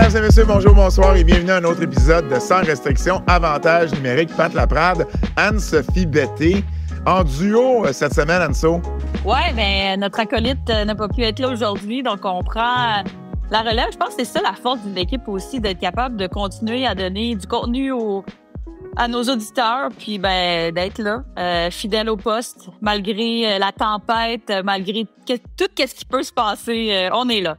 Mesdames et messieurs, bonjour, bonsoir et bienvenue à un autre épisode de Sans restriction, avantage numérique. Pat Laprade, Anne-Sophie Betté, en duo cette semaine, Anne-So. Oui, bien, notre acolyte n'a pas pu être là aujourd'hui, donc on prend la relève. Je pense que c'est ça la force d'une équipe aussi, d'être capable de continuer à donner du contenu à nos auditeurs, puis ben d'être là, fidèle au poste, malgré la tempête, malgré tout ce qui peut se passer, on est là.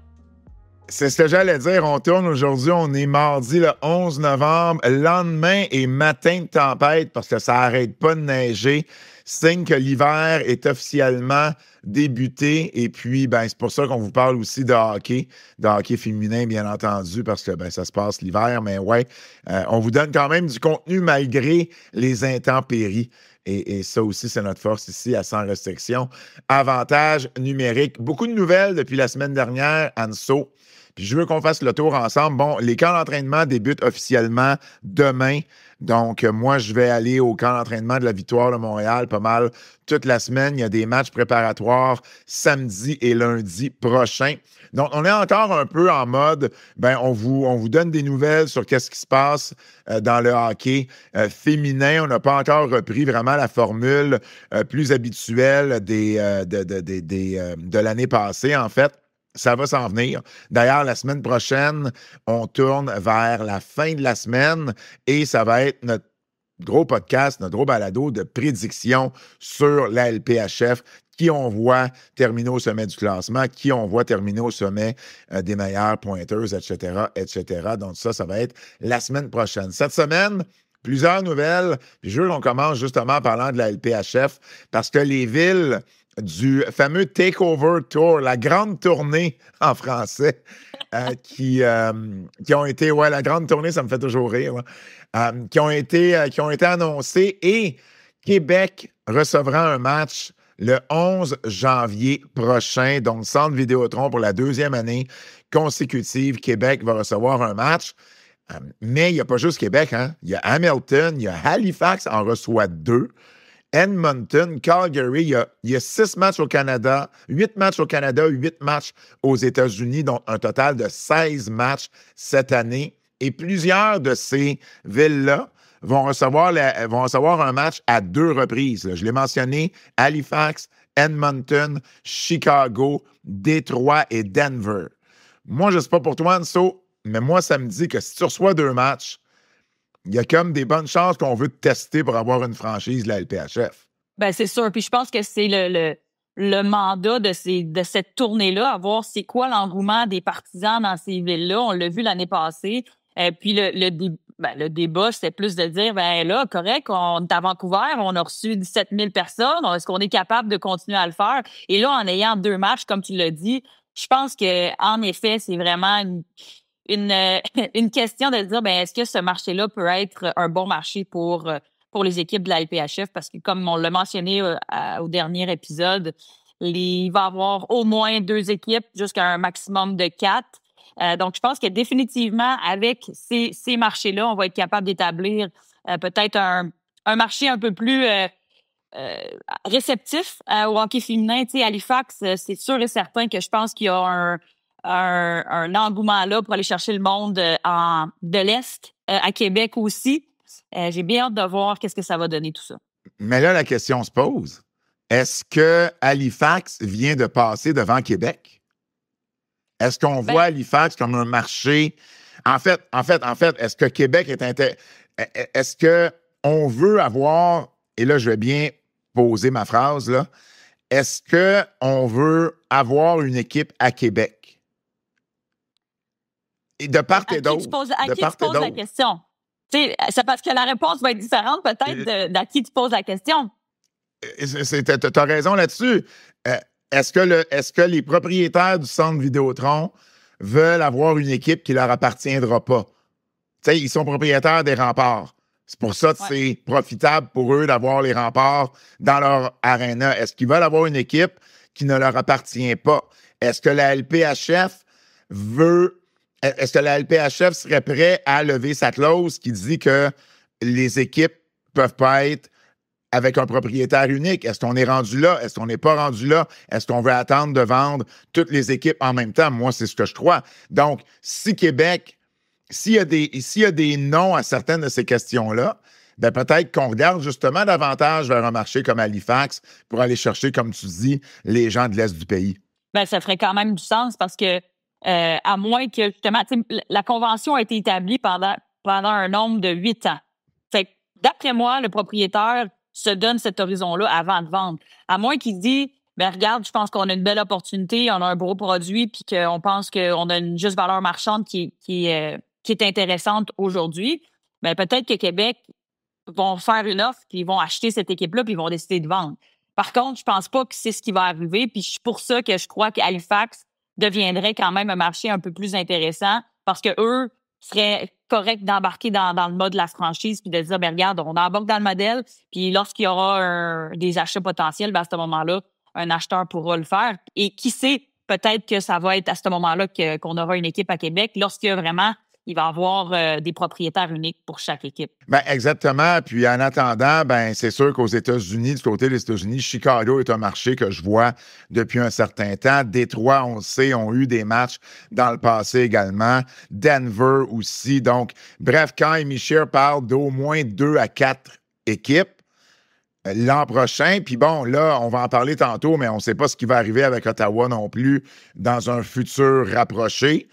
C'est ce que j'allais dire. On tourne aujourd'hui. On est mardi le 11 novembre. Lendemain et matin de tempête parce que ça n'arrête pas de neiger. Signe que l'hiver est officiellement débuté. Et puis, ben, c'est pour ça qu'on vous parle aussi de hockey féminin, bien entendu, parce que ben, ça se passe l'hiver. Mais ouais, on vous donne quand même du contenu malgré les intempéries. Et ça aussi, c'est notre force ici à Sans restriction. Avantage numérique. Beaucoup de nouvelles depuis la semaine dernière, Anne-So. Puis je veux qu'on fasse le tour ensemble. Bon, les camps d'entraînement débutent officiellement demain. Donc, moi, je vais aller au camp d'entraînement de la Victoire de Montréal pas mal toute la semaine. Il y a des matchs préparatoires samedi et lundi prochain. Donc, on est encore un peu en mode, ben, on vous donne des nouvelles sur qu'est-ce qui se passe dans le hockey féminin. On n'a pas encore repris vraiment la formule plus habituelle de l'année passée, en fait. Ça va s'en venir. D'ailleurs, la semaine prochaine, on tourne vers la fin de la semaine et ça va être notre gros podcast, notre gros balado de prédiction sur la LPHF, qui on voit terminer au sommet du classement, qui on voit terminer au sommet des meilleures pointeuses, etc., etc. Donc ça va être la semaine prochaine. Cette semaine, plusieurs nouvelles. Puis je veux qu'on commence justement en parlant de la LPHF parce que les villes du fameux Takeover Tour, la grande tournée en français, qui ont été, ouais, la grande tournée, ça me fait toujours rire, qui ont été annoncées et Québec recevra un match le 11 janvier prochain, donc Centre Vidéotron pour la deuxième année consécutive. Québec va recevoir un match. Mais il n'y a pas juste Québec, hein? Il y a Hamilton, il y a Halifax en reçoit 2. Edmonton, Calgary, il y a 6 matchs au Canada, 8 matchs au Canada, 8 matchs aux États-Unis, donc un total de 16 matchs cette année. Et plusieurs de ces villes-là vont recevoir un match à 2 reprises. Je l'ai mentionné, Halifax, Edmonton, Chicago, Détroit et Denver. Moi, je ne sais pas pour toi, Anso, mais moi, ça me dit que si tu reçois 2 matchs, il y a comme des bonnes chances qu'on veut te tester pour avoir une franchise de la LPHF. Ben c'est sûr. Puis je pense que c'est le mandat de cette tournée-là, à voir c'est quoi l'engouement des partisans dans ces villes-là. On l'a vu l'année passée. Puis le débat, c'est plus de dire, ben là, correct, on est à Vancouver, on a reçu 17 000 personnes. Est-ce qu'on est capable de continuer à le faire? Et là, en ayant 2 matchs, comme tu l'as dit, je pense que en effet, c'est vraiment une question de dire, ben est-ce que ce marché-là peut être un bon marché pour les équipes de la LPHF? Parce que comme on l'a mentionné au dernier épisode, il va y avoir au moins 2 équipes jusqu'à un maximum de 4. Donc, je pense que définitivement, avec ces marchés-là, on va être capable d'établir peut-être un marché un peu plus réceptif au hockey féminin. Tu sais, Halifax, c'est sûr et certain que je pense qu'il y a un engouement là pour aller chercher le monde de l'Est, à Québec aussi. J'ai bien hâte de voir qu'est-ce que ça va donner tout ça. Mais là, la question se pose. Est-ce que Halifax vient de passer devant Québec? Est-ce qu'on voit Halifax comme un marché? En fait, est-ce que Québec est-ce qu'on veut avoir, et là, je vais bien poser ma phrase, là, est-ce qu'on veut avoir une équipe à Québec? Et de part et d'autre. À qui tu poses la question? C'est parce que la réponse va être différente peut-être d'à qui tu poses la question. Tu as raison là-dessus. Est-ce que les propriétaires du centre Vidéotron veulent avoir une équipe qui leur appartiendra pas? T'sais, ils sont propriétaires des remparts. C'est pour ça que c'est profitable pour eux d'avoir les remparts dans leur aréna. Est-ce qu'ils veulent avoir une équipe qui ne leur appartient pas? Est-ce que la LPHF serait prête à lever sa clause qui dit que les équipes ne peuvent pas être avec un propriétaire unique? Est-ce qu'on est rendu là? Est-ce qu'on n'est pas rendu là? Est-ce qu'on veut attendre de vendre toutes les équipes en même temps? Moi, c'est ce que je crois. Donc, si Québec s'il y a des non à certaines de ces questions-là, ben peut-être qu'on regarde justement davantage vers un marché comme Halifax pour aller chercher, comme tu dis, les gens de l'Est du pays. Ben, ça ferait quand même du sens parce que, à moins que, justement, la convention a été établie pendant un nombre de 8 ans. Fait que, d'après moi, le propriétaire se donne cet horizon-là avant de vendre. À moins qu'il dise, ben regarde, je pense qu'on a une belle opportunité, on a un beau produit, puis qu'on pense qu'on a une juste valeur marchande qui est intéressante aujourd'hui. Ben peut-être que Québec vont faire une offre, puis ils vont acheter cette équipe-là, puis ils vont décider de vendre. Par contre, je pense pas que c'est ce qui va arriver, puis c'est pour ça que je crois qu'Halifax deviendrait quand même un marché un peu plus intéressant parce que eux seraient corrects d'embarquer dans le mode de la franchise puis de dire, ben regarde, on embarque dans le modèle, puis lorsqu'il y aura des achats potentiels, ben à ce moment-là, un acheteur pourra le faire. Et qui sait, peut-être que ça va être à ce moment-là qu'on aura une équipe à Québec lorsqu'il y a vraiment il va y avoir des propriétaires uniques pour chaque équipe. Ben exactement. Puis en attendant, ben c'est sûr qu'aux États-Unis, du côté des États-Unis, Chicago est un marché que je vois depuis un certain temps. Détroit, on le sait, ont eu des matchs dans le passé également. Denver aussi. Donc, bref, quand Amy Shear parle d'au moins 2 à 4 équipes l'an prochain, puis bon, là, on va en parler tantôt, mais on ne sait pas ce qui va arriver avec Ottawa non plus dans un futur rapproché.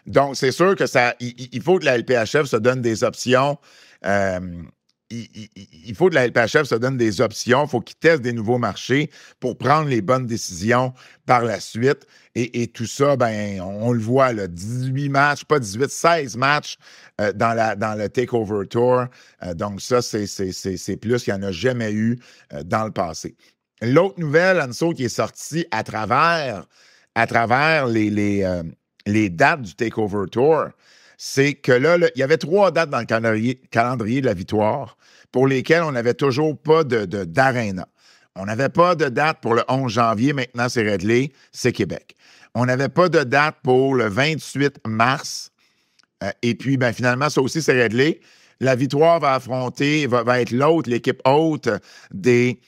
Donc, c'est sûr que il faut que la LPHF se donne des options. Il faut que la LPHF se donne des options. Il faut qu'ils testent des nouveaux marchés pour prendre les bonnes décisions par la suite. Et tout ça, ben, on le voit, là, 18 matchs, pas 18, 16 matchs dans le Takeover Tour. Donc, ça, c'est plus qu'il n'y en a jamais eu dans le passé. L'autre nouvelle, Anso, qui est sortie à travers les dates du Takeover Tour, c'est que là, il y avait 3 dates dans le calendrier de la victoire pour lesquelles on n'avait toujours pas d'aréna. On n'avait pas de date pour le 11 janvier, maintenant c'est réglé, c'est Québec. On n'avait pas de date pour le 28 mars, et puis ben, finalement, ça aussi c'est réglé. La victoire va être l'équipe hôte des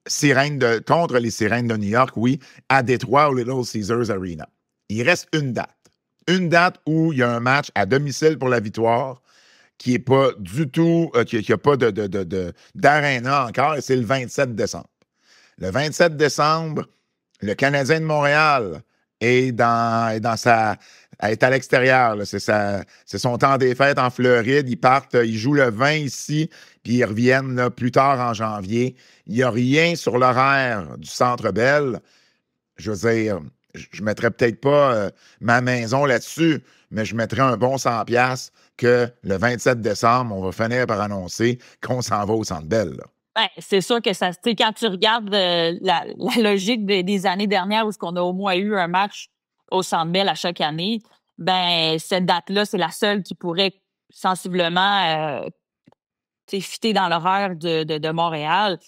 Sirènes contre les Sirènes de New York, oui, à Détroit au Little Caesars Arena. Il reste une date. Une date où il y a un match à domicile pour la victoire qui n'est pas du tout, qui n'a pas d'aréna encore, et c'est le 27 décembre. Le 27 décembre, le Canadien de Montréal est à l'extérieur. Là. C'est son temps des fêtes en Floride. Ils jouent le 20 ici, puis ils reviennent là, plus tard en janvier. Il n'y a rien sur l'horaire du Centre Bell. Je veux dire, je ne mettrais peut-être pas ma maison là-dessus, mais je mettrais un bon 100$ que le 27 décembre, on va finir par annoncer qu'on s'en va au Centre Bell. Là. Ben, c'est sûr que ça, quand tu regardes la logique des années dernières où on a au moins eu un match au Centre Bell à chaque année, ben cette date-là, c'est la seule qui pourrait sensiblement fitter dans l'horaire de Montréal.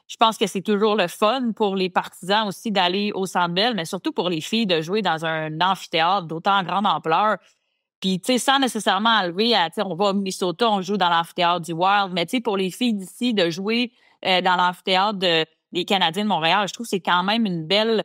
Je pense que c'est toujours le fun pour les partisans aussi d'aller au Centre Bell, mais surtout pour les filles de jouer dans un amphithéâtre d'autant grande ampleur. Puis, tu sais, sans nécessairement enlever on va au Minnesota, on joue dans l'amphithéâtre du Wild, mais tu sais, pour les filles d'ici, de jouer dans l'amphithéâtre des Canadiens de Montréal, je trouve que c'est quand même une belle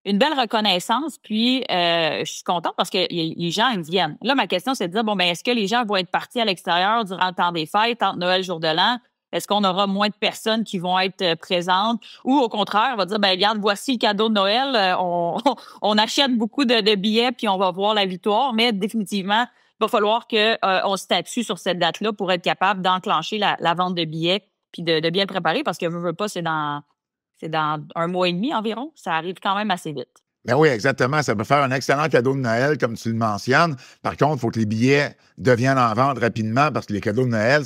reconnaissance. Puis, je suis contente parce que les gens, ils viennent. Là, ma question, c'est de dire, bon, ben, est-ce que les gens vont être partis à l'extérieur durant le temps des fêtes, entre Noël, jour de l'an? Est-ce qu'on aura moins de personnes qui vont être présentes? Ou au contraire, on va dire, ben regarde, voici le cadeau de Noël. On achète beaucoup de billets puis on va voir la victoire. Mais définitivement, il va falloir qu'on statue sur cette date-là pour être capable d'enclencher la vente de billets puis de bien le préparer parce que veux pas, c'est dans un mois et demi environ. Ça arrive quand même assez vite. Ben oui, exactement. Ça peut faire un excellent cadeau de Noël, comme tu le mentionnes. Par contre, il faut que les billets deviennent en vente rapidement parce que les cadeaux de Noël,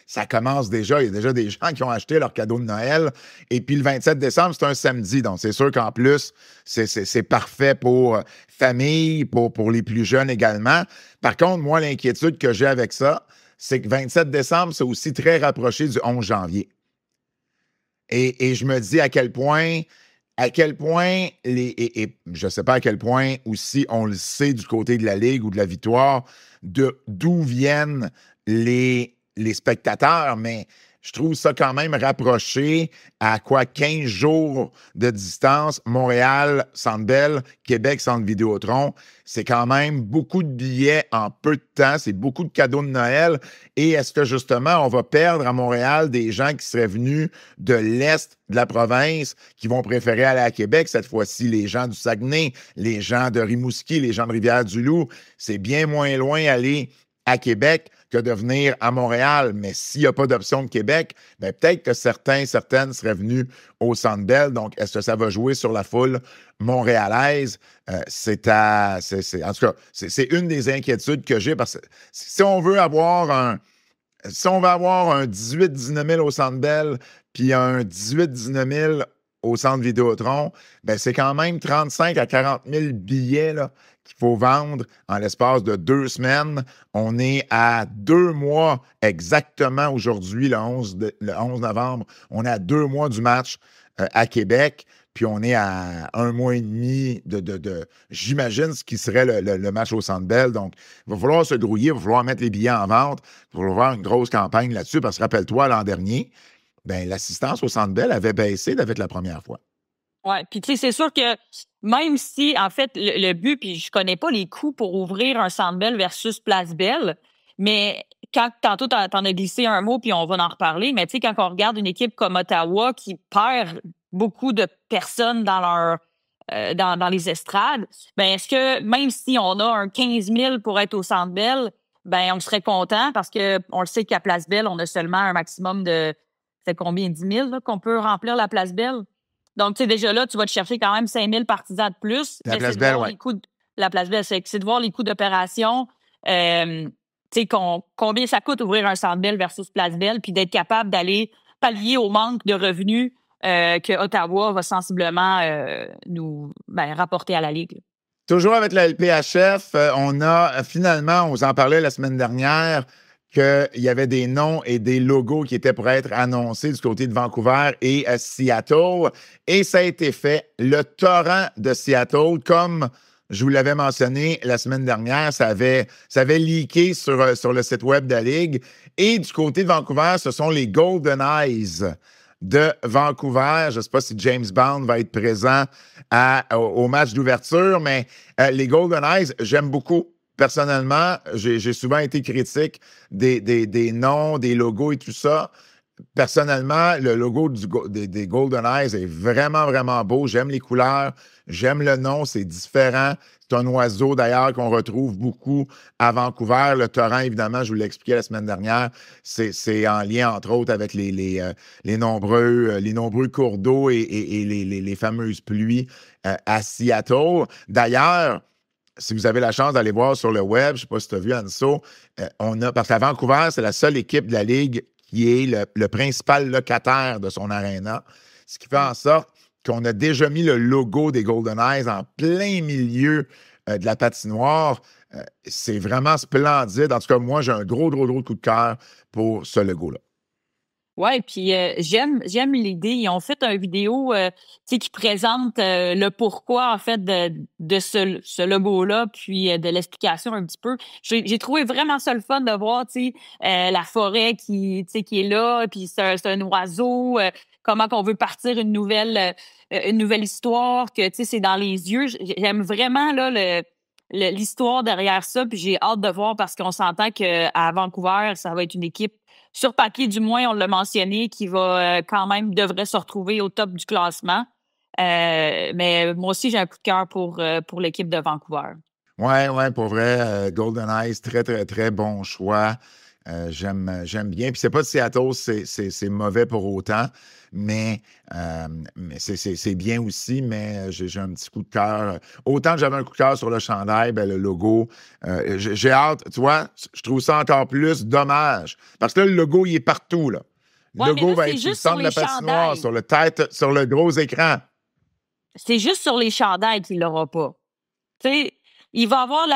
ça commence déjà. Il y a déjà des gens qui ont acheté leur cadeau de Noël. Et puis, le 27 décembre, c'est un samedi. Donc, c'est sûr qu'en plus, c'est parfait pour famille, pour les plus jeunes également. Par contre, moi, l'inquiétude que j'ai avec ça, c'est que 27 décembre, c'est aussi très rapproché du 11 janvier. Et je me dis à quel point et je ne sais pas à quel point aussi on le sait du côté de la Ligue ou de la Victoire, d'où viennent les spectateurs, mais je trouve ça quand même rapproché à quoi 15 jours de distance, Montréal, Centre Bell, Québec, Centre Vidéotron. C'est quand même beaucoup de billets en peu de temps, c'est beaucoup de cadeaux de Noël. Et est-ce que justement, on va perdre à Montréal des gens qui seraient venus de l'Est de la province, qui vont préférer aller à Québec cette fois-ci, les gens du Saguenay, les gens de Rimouski, les gens de Rivière-du-Loup? C'est bien moins loin aller à Québec que de venir à Montréal. Mais s'il n'y a pas d'option de Québec, bien, peut-être que certaines seraient venus au Centre Bell. Donc, est-ce que ça va jouer sur la foule montréalaise? En tout cas, c'est une des inquiétudes que j'ai parce que si on veut avoir un 18-19 000 au Centre Bell puis un 18-19 000 au Centre Vidéotron, ben c'est quand même 35 à 40 000 billets là, qu'il faut vendre en l'espace de 2 semaines. On est à 2 mois exactement aujourd'hui, le 11 novembre. On est à 2 mois du match à Québec. Puis on est à 1 mois et demi j'imagine, ce qui serait le match au Centre Bell. Donc, il va falloir se grouiller, il va falloir mettre les billets en vente, il va falloir faire une grosse campagne là-dessus, parce que rappelle-toi, l'an dernier, ben, l'assistance au Centre Bell avait baissé d'avec la première fois. Oui, puis tu sais, c'est sûr que même si, en fait, le but, puis je connais pas les coûts pour ouvrir un Centre Bell versus Place Bell, mais quand tantôt t'en as glissé un mot, puis on va en reparler, mais tu sais, quand on regarde une équipe comme Ottawa qui perd beaucoup de personnes dans dans les estrades, ben est-ce que même si on a un 15 000 pour être au Centre Bell, ben on serait content parce que on le sait qu'à Place Bell, on a seulement un maximum de, c'est combien, 10 000 là, qu'on peut remplir la Place Bell? Donc, tu sais, déjà là, tu vas te chercher quand même 5 000 partisans de plus. La Mais Place c'est de Bell, voir oui. les coûts la Place Bell, c'est de voir les coûts d'opération, tu sais, combien ça coûte ouvrir un Centre Bell versus Place Bell, puis d'être capable d'aller pallier au manque de revenus que Ottawa va sensiblement nous rapporter à la Ligue. Toujours avec la LPHF, on a finalement, on vous en parlait la semaine dernière, qu'il y avait des noms et des logos qui étaient pour être annoncés du côté de Vancouver et Seattle. Et ça a été fait. Le torrent de Seattle, comme je vous l'avais mentionné la semaine dernière, ça avait leaké sur le site web de la Ligue. Et du côté de Vancouver, ce sont les Golden Eyes de Vancouver. Je ne sais pas si James Bond va être présent au match d'ouverture, mais les Golden Eyes, j'aime beaucoup. Personnellement, j'ai souvent été critique des noms, des logos et tout ça. Personnellement, le logo des Golden Eyes est vraiment, vraiment beau. J'aime les couleurs, j'aime le nom, c'est différent. C'est un oiseau, d'ailleurs, qu'on retrouve beaucoup à Vancouver. Le torrent, évidemment, je vous l'ai expliqué la semaine dernière, c'est en lien, entre autres, avec les nombreux cours d'eau et les fameuses pluies à Seattle. D'ailleurs, si vous avez la chance d'aller voir sur le web, je ne sais pas si tu as vu, Anso, parce qu'à Vancouver, c'est la seule équipe de la Ligue qui est le principal locataire de son aréna, ce qui fait en sorte qu'on a déjà mis le logo des Golden Eyes en plein milieu de la patinoire. C'est vraiment splendide. En tout cas, moi, j'ai un gros coup de cœur pour ce logo-là. Ouais, puis j'aime l'idée. Ils ont fait une vidéo tu sais, qui présente le pourquoi en fait de ce logo-là, puis de l'explication un petit peu. J'ai trouvé vraiment ça le fun de voir, tu sais, la forêt qui est là, puis c'est un oiseau, comment qu'on veut partir une nouvelle histoire, que tu sais c'est dans les yeux. J'aime vraiment là l'histoire derrière ça, puis j'ai hâte de voir parce qu'on s'entend qu'à Vancouver, ça va être une équipe sur papier, du moins, on l'a mentionné, qui va quand même devrait se retrouver au top du classement. Mais moi aussi, j'ai un coup de cœur pour l'équipe de Vancouver. Ouais, pour vrai, Golden Eyes, très, très, très bon choix. J'aime bien. Puis c'est pas de Seattle, c'est mauvais pour autant, mais c'est bien aussi, mais j'ai un petit coup de cœur. Autant que j'avais un coup de cœur sur le chandail, ben, le logo, j'ai hâte. Tu vois, je trouve ça encore plus dommage. Parce que là, le logo, il est partout, là. Le Ouais, mais logo là, va c'est être sur le juste sur centre de les la patinoire, chandails. sur le gros écran. C'est juste sur les chandails qu'il l'aura pas. Tu sais, il va avoir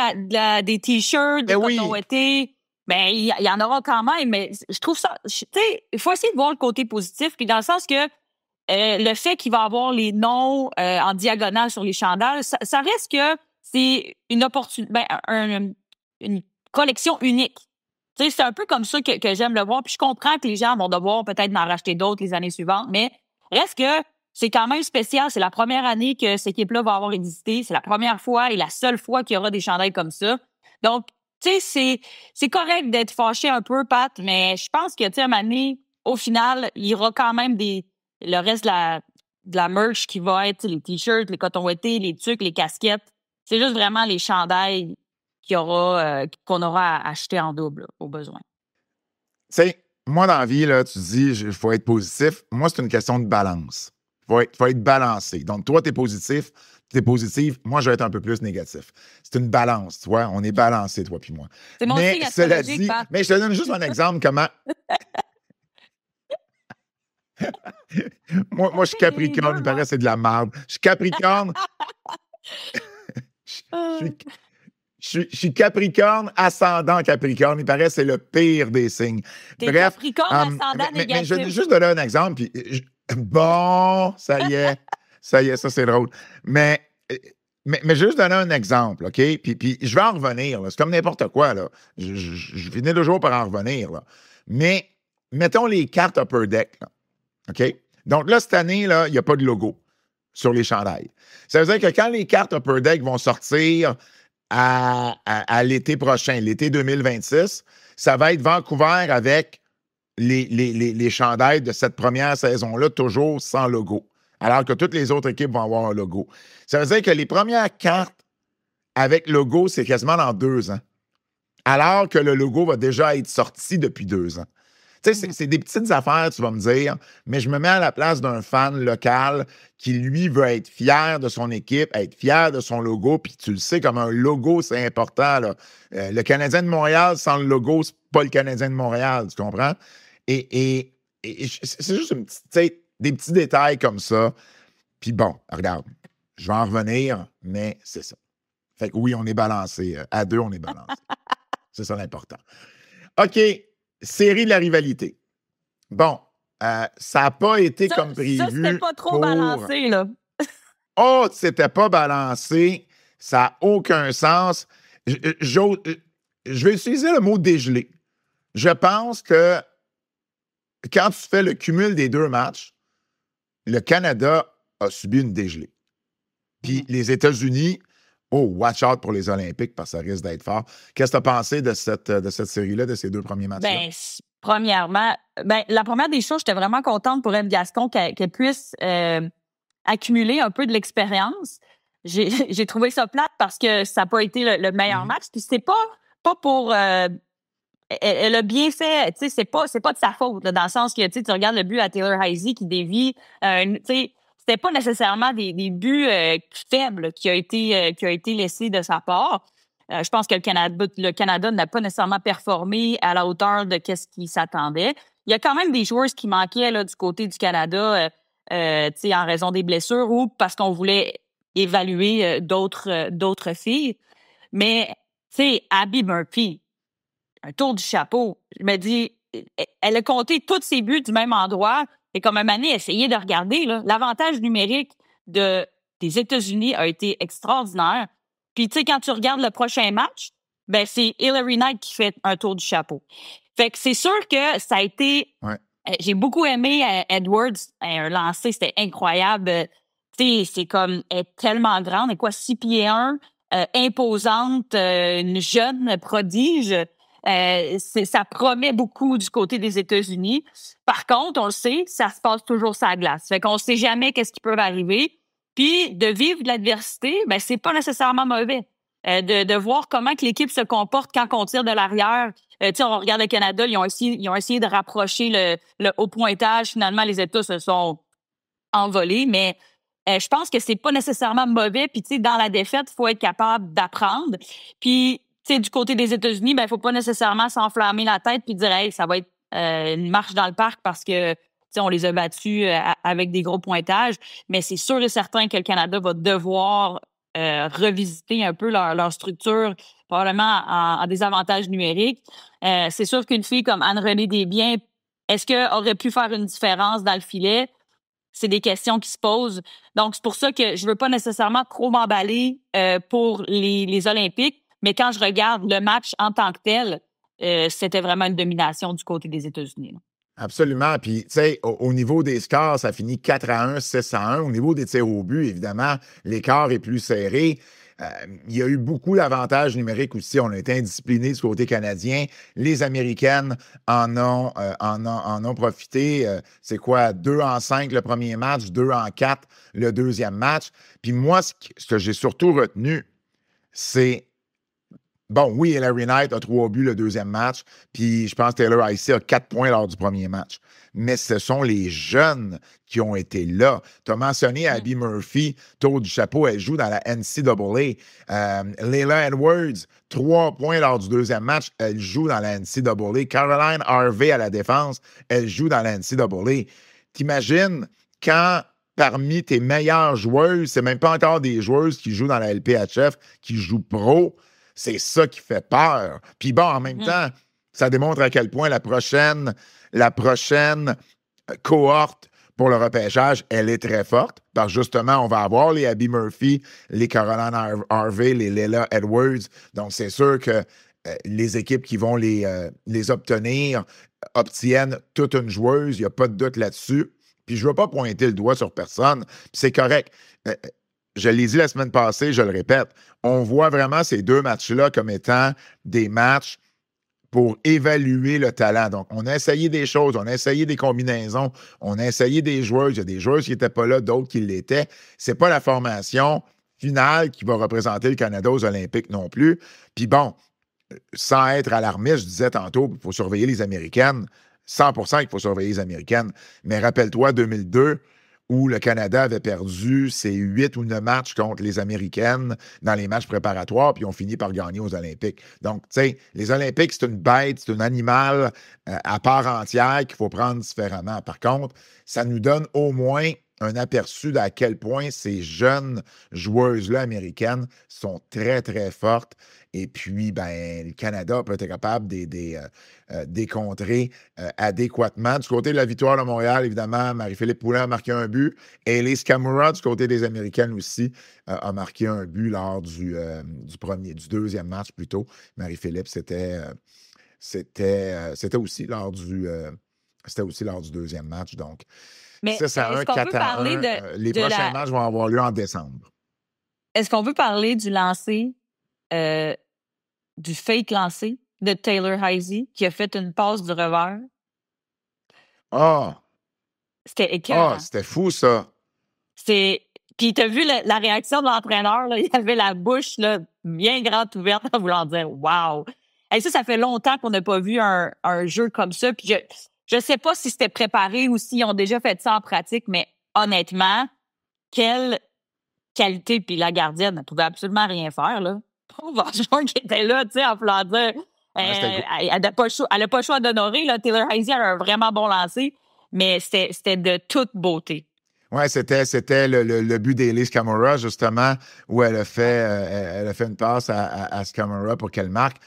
des t-shirts, Mais des coton oui, ouatés. Ben, il y en aura quand même, mais je trouve ça, tu sais, il faut essayer de voir le côté positif, puis dans le sens que le fait qu'il va avoir les noms en diagonale sur les chandails, ça reste que c'est une opportunité, une collection unique. Tu sais, c'est un peu comme ça que j'aime le voir. Puis je comprends que les gens vont devoir peut-être en racheter d'autres les années suivantes, mais reste que c'est quand même spécial. C'est la première année que cette équipe-là va avoir existé. C'est la première fois et la seule fois qu'il y aura des chandails comme ça. Donc, tu sais, c'est correct d'être fâché un peu, Pat, mais je pense que, tu sais, à un moment donné, au final, il y aura quand même le reste de la merch qui va être les t-shirts, les cotons ouettés, les tucs, les casquettes. C'est juste vraiment les chandails qu'on aura à acheter en double, là, au besoin. Tu sais, moi, dans la vie, là, tu dis, il faut être positif. Moi, c'est une question de balance. Il faut être balancé. Donc, toi, tu es positif, moi, je vais être un peu plus négatif. C'est une balance, tu vois. On est balancé, toi puis moi. C'est mon signe astrologique, Pat. Mais je te donne juste un exemple comment... moi, je suis Capricorne, il paraît que c'est de la merde. Je suis Capricorne. Je suis Capricorne, ascendant Capricorne. Il paraît que c'est le pire des signes. T'es Capricorne, ascendant négatif. Mais je vais juste donner un exemple. Puis, bon, ça y est, ça c'est drôle. Mais juste donner un exemple, OK? Puis je vais en revenir. C'est comme n'importe quoi, là. Je finis toujours par en revenir, là. Mais mettons les cartes Upper Deck, là. OK? Donc là, cette année, là, il n'y a pas de logo sur les chandails. Ça veut dire que quand les cartes Upper Deck vont sortir à l'été prochain, l'été 2026, ça va être Vancouver avec les chandails de cette première saison-là, toujours sans logo. Alors que toutes les autres équipes vont avoir un logo. Ça veut dire que les premières cartes avec logo, c'est quasiment dans 2 ans. Alors que le logo va déjà être sorti depuis 2 ans. Tu sais, c'est des petites affaires, tu vas me dire, mais je me mets à la place d'un fan local qui, lui, veut être fier de son équipe, être fier de son logo, puis tu le sais, comme un logo, c'est important, là. Le Canadien de Montréal, sans le logo, c'est pas le Canadien de Montréal, tu comprends? Et c'est juste des petits détails comme ça. Puis bon, regarde, je vais en revenir, mais c'est ça. Fait que oui, on est balancé. À 2, on est balancé. C'est ça l'important. OK. Série de la rivalité. Bon, ça n'a pas été comme prévu. Ça, c'était pas trop balancé, là. Oh, c'était pas balancé. Ça n'a aucun sens. Je vais utiliser le mot dégelé. Je pense que quand tu fais le cumul des 2 matchs, le Canada a subi une dégelée. Puis les États-Unis, oh, watch out pour les Olympiques parce que ça risque d'être fort. Qu'est-ce que tu as pensé de cette série-là, de ces 2 premiers matchs-là? Ben, premièrement, la première des choses, j'étais vraiment contente pour Eve Gascon qu'elle puisse accumuler un peu de l'expérience. J'ai trouvé ça plate parce que ça n'a pas été le meilleur match. Puis c'est pas pour... elle a bien fait, tu sais, c'est pas de sa faute, là, dans le sens que, tu regardes le but à Taylor Heisey qui dévie, tu sais, c'était pas nécessairement des buts faibles qui a été laissé de sa part. Je pense que le Canada n'a pas nécessairement performé à la hauteur de ce qu'il s'attendait. Il y a quand même des joueurs qui manquaient là, du côté du Canada, tu sais, en raison des blessures ou parce qu'on voulait évaluer d'autres filles. Mais, tu sais, Abby Murphy, un tour du chapeau. Je me dis, elle a compté tous ses buts du même endroit. Et comme un année, essayez de regarder, là, l'avantage numérique des États-Unis a été extraordinaire. Puis, tu sais, quand tu regardes le prochain match, ben c'est Hillary Knight qui fait un tour du chapeau. Fait que c'est sûr que ça a été... Ouais. J'ai beaucoup aimé Edwards. Un lancer, c'était incroyable. Tu sais, c'est comme... Elle est tellement grande. Elle est quoi, 6 pieds 1, imposante, une jeune prodige. Ça promet beaucoup du côté des États-Unis. Par contre, on le sait, ça se passe toujours sur la glace. Fait qu'on sait jamais qu'est-ce qui peut arriver. Puis, de vivre de l'adversité, ben c'est pas nécessairement mauvais. De voir comment que l'équipe se comporte quand on tire de l'arrière. Tu sais, on regarde le Canada, ils ont essayé de rapprocher le haut pointage. Finalement, les États se sont envolés, mais je pense que c'est pas nécessairement mauvais. Puis, tu sais, dans la défaite, il faut être capable d'apprendre. Puis, tu sais, du côté des États-Unis, ben, il faut pas nécessairement s'enflammer la tête puis dire, hey, ça va être une marche dans le parc parce que, tu sais, on les a battus avec des gros pointages. Mais c'est sûr et certain que le Canada va devoir revisiter un peu leur structure, probablement en désavantage numérique. C'est sûr qu'une fille comme Anne-Renée Desbiens, est-ce qu'elle aurait pu faire une différence dans le filet? C'est des questions qui se posent. Donc, c'est pour ça que je veux pas nécessairement trop m'emballer pour les Olympiques. Mais quand je regarde le match en tant que tel, c'était vraiment une domination du côté des États-Unis, là. Absolument. Puis, tu sais, au niveau des scores, ça finit 4-1, 6-1. Au niveau des tirs au but, évidemment, l'écart est plus serré. Il y a eu beaucoup d'avantages numériques aussi. On a été indisciplinés du côté canadien. Les Américaines en ont profité. C'est quoi? 2-5 le premier match, 2-4 le deuxième match. Puis moi, ce que j'ai surtout retenu, c'est bon, oui, Larry Knight a 3 buts le deuxième match, puis je pense que Taylor Heise a 4 points lors du premier match. Mais ce sont les jeunes qui ont été là. Tu as mentionné Abby Murphy, tour du chapeau, elle joue dans la NCAA. Layla Edwards, 3 points lors du deuxième match, elle joue dans la NCAA. Caroline Harvey à la défense, elle joue dans la NCAA. T'imagines quand parmi tes meilleures joueuses, c'est même pas encore des joueuses qui jouent dans la LPHF, qui jouent pro, c'est ça qui fait peur. Puis bon, en même temps, ça démontre à quel point la prochaine cohorte pour le repêchage, elle est très forte. Parce que justement, on va avoir les Abby Murphy, les Caroline Harvey, les Layla Edwards. Donc, c'est sûr que les équipes qui vont les obtenir obtiennent toute une joueuse. Il n'y a pas de doute là-dessus. Puis je ne veux pas pointer le doigt sur personne. Puis c'est correct. Je l'ai dit la semaine passée, je le répète, on voit vraiment ces deux matchs-là comme étant des matchs pour évaluer le talent. Donc, on a essayé des choses, on a essayé des combinaisons, on a essayé des joueurs. Il y a des joueurs qui n'étaient pas là, d'autres qui l'étaient. C'est pas la formation finale qui va représenter le Canada aux Olympiques non plus. Puis bon, sans être alarmiste, je disais tantôt, il faut surveiller les Américaines. 100% qu'il faut surveiller les Américaines. Mais rappelle-toi, 2002, où le Canada avait perdu ses 8 ou 9 matchs contre les Américaines dans les matchs préparatoires, puis ont fini par gagner aux Olympiques. Donc, tu sais, les Olympiques, c'est une bête, c'est un animal à part entière qu'il faut prendre différemment. Par contre, ça nous donne au moins un aperçu d'à quel point ces jeunes joueuses-là américaines sont très, très fortes. Et puis, ben, le Canada peut être capable des contrer adéquatement. Du côté de la victoire de Montréal, évidemment, Marie-Philippe Poulin a marqué un but. Et Elise Camara, du côté des Américaines aussi, a marqué un but lors du deuxième match plutôt. Marie-Philippe, c'était aussi lors du deuxième match. Donc, Mais 6-1, est-ce qu'on peut parler 4-1. Les prochains matchs vont avoir lieu en décembre. Est-ce qu'on peut parler du lancer, du fake lancer de Taylor Heise qui a fait une passe du revers? Ah! C'était écœurant. Ah, c'était fou, ça. Puis t'as vu la réaction de l'entraîneur, là, il avait la bouche là, bien grande ouverte en voulant dire « Wow! » Et ça fait longtemps qu'on n'a pas vu un jeu comme ça. Puis je sais pas si c'était préparé ou s'ils ont déjà fait ça en pratique, mais honnêtement, quelle qualité. Puis la gardienne ne pouvait absolument rien faire, là. Pauvre joueur qui était là, tu sais, en voulant dire elle n'a pas le choix d'honorer. Là. Taylor Heise a un vraiment bon lancer, mais c'était de toute beauté. Oui, c'était le but d'Elise Camara, justement, où elle a fait une passe à Camara pour qu'elle marque.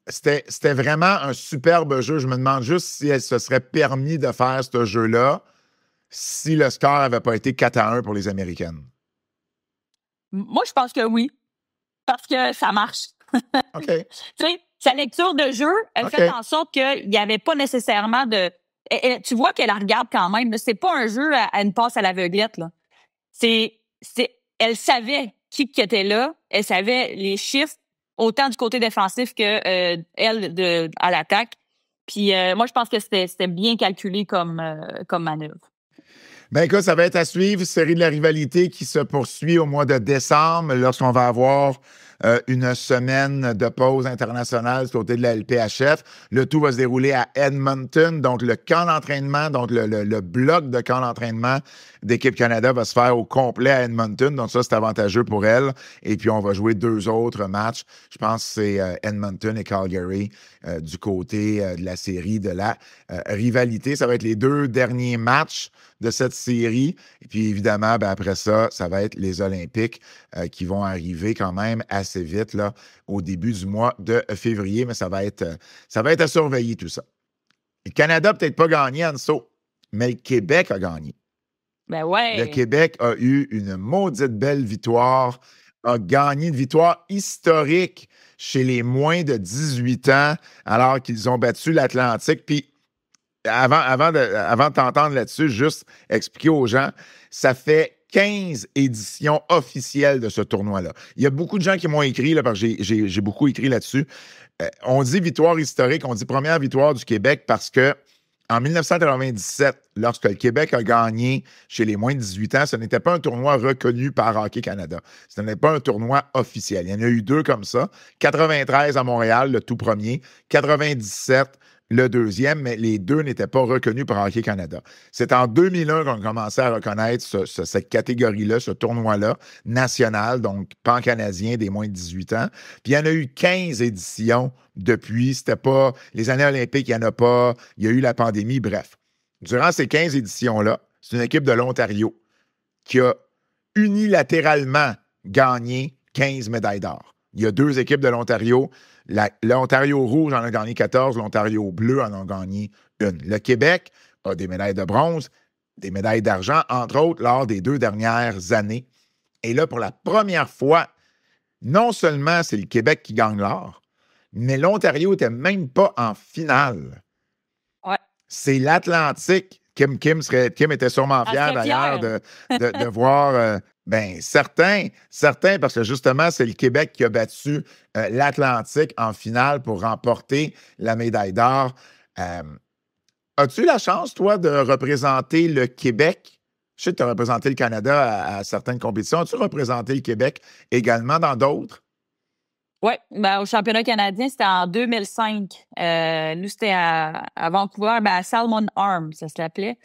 C'était vraiment un superbe jeu. Je me demande juste si elle se serait permis de faire ce jeu-là si le score n'avait pas été 4-1 pour les Américaines. Moi, je pense que oui, parce que ça marche. OK. Tu sais, sa lecture de jeu, elle fait en sorte qu'il n'y avait pas nécessairement de... tu vois qu'elle la regarde quand même. C'est pas un jeu à une passe à l'aveuglette. Là. Elle savait qui était là. Elle savait les chiffres, autant du côté défensif que elle à l'attaque. Puis moi, je pense que c'était bien calculé comme manœuvre. Ben écoute, ça va être à suivre, série de la rivalité qui se poursuit au mois de décembre, lorsqu'on va avoir une semaine de pause internationale du côté de la LPHF. Le tout va se dérouler à Edmonton, donc le camp d'entraînement, donc le bloc de camp d'entraînement d'Équipe Canada va se faire au complet à Edmonton, donc ça, c'est avantageux pour elle. Et puis, on va jouer 2 autres matchs. Je pense que c'est Edmonton et Calgary du côté de la série de la rivalité. Ça va être les 2 derniers matchs de cette série. Et puis, évidemment, ben, après ça, ça va être les Olympiques qui vont arriver quand même assez vite là, au début du mois de février, mais ça va être à surveiller tout ça. Le Canada n'a peut-être pas gagné, Anso, mais le Québec a gagné. Ben ouais. Le Québec a eu une maudite belle victoire a gagné une victoire historique chez les moins de 18 ans, alors qu'ils ont battu l'Atlantique. Puis, avant de t'entendre là-dessus, juste expliquer aux gens, ça fait 15 éditions officielles de ce tournoi-là. Il y a beaucoup de gens qui m'ont écrit, là, parce que j'ai beaucoup écrit là-dessus. On dit victoire historique, on dit première victoire du Québec parce que en 1997, lorsque le Québec a gagné chez les moins de 18 ans, ce n'était pas un tournoi reconnu par Hockey Canada. Ce n'est pas un tournoi officiel. Il y en a eu 2 comme ça. 93 à Montréal, le tout premier. 97, le deuxième, mais les 2 n'étaient pas reconnus par Hockey Canada. C'est en 2001 qu'on a commencé à reconnaître cette catégorie-là, ce tournoi-là, national, donc pan-canadien des moins de 18 ans. Puis il y en a eu 15 éditions depuis. C'était pas les années olympiques, il n'y en a pas. Il y a eu la pandémie, bref. Durant ces 15 éditions-là, c'est une équipe de l'Ontario qui a unilatéralement gagné 15 médailles d'or. Il y a 2 équipes de l'Ontario. L'Ontario rouge en a gagné 14, l'Ontario bleu en a gagné 1. Le Québec a des médailles de bronze, des médailles d'argent, entre autres, lors des 2 dernières années. Et là, pour la première fois, non seulement c'est le Québec qui gagne l'or, mais l'Ontario n'était même pas en finale. Ouais. C'est l'Atlantique. Kim était sûrement fière d'ailleurs de voir... certains, parce que justement, c'est le Québec qui a battu l'Atlantique en finale pour remporter la médaille d'or. As-tu la chance, toi, de représenter le Québec? Je sais que tu as représenté le Canada à certaines compétitions. As-tu représenté le Québec également dans d'autres? Oui, au championnat canadien, c'était en 2005. Nous, c'était à Vancouver, à Salmon Arm, ça s'appelait.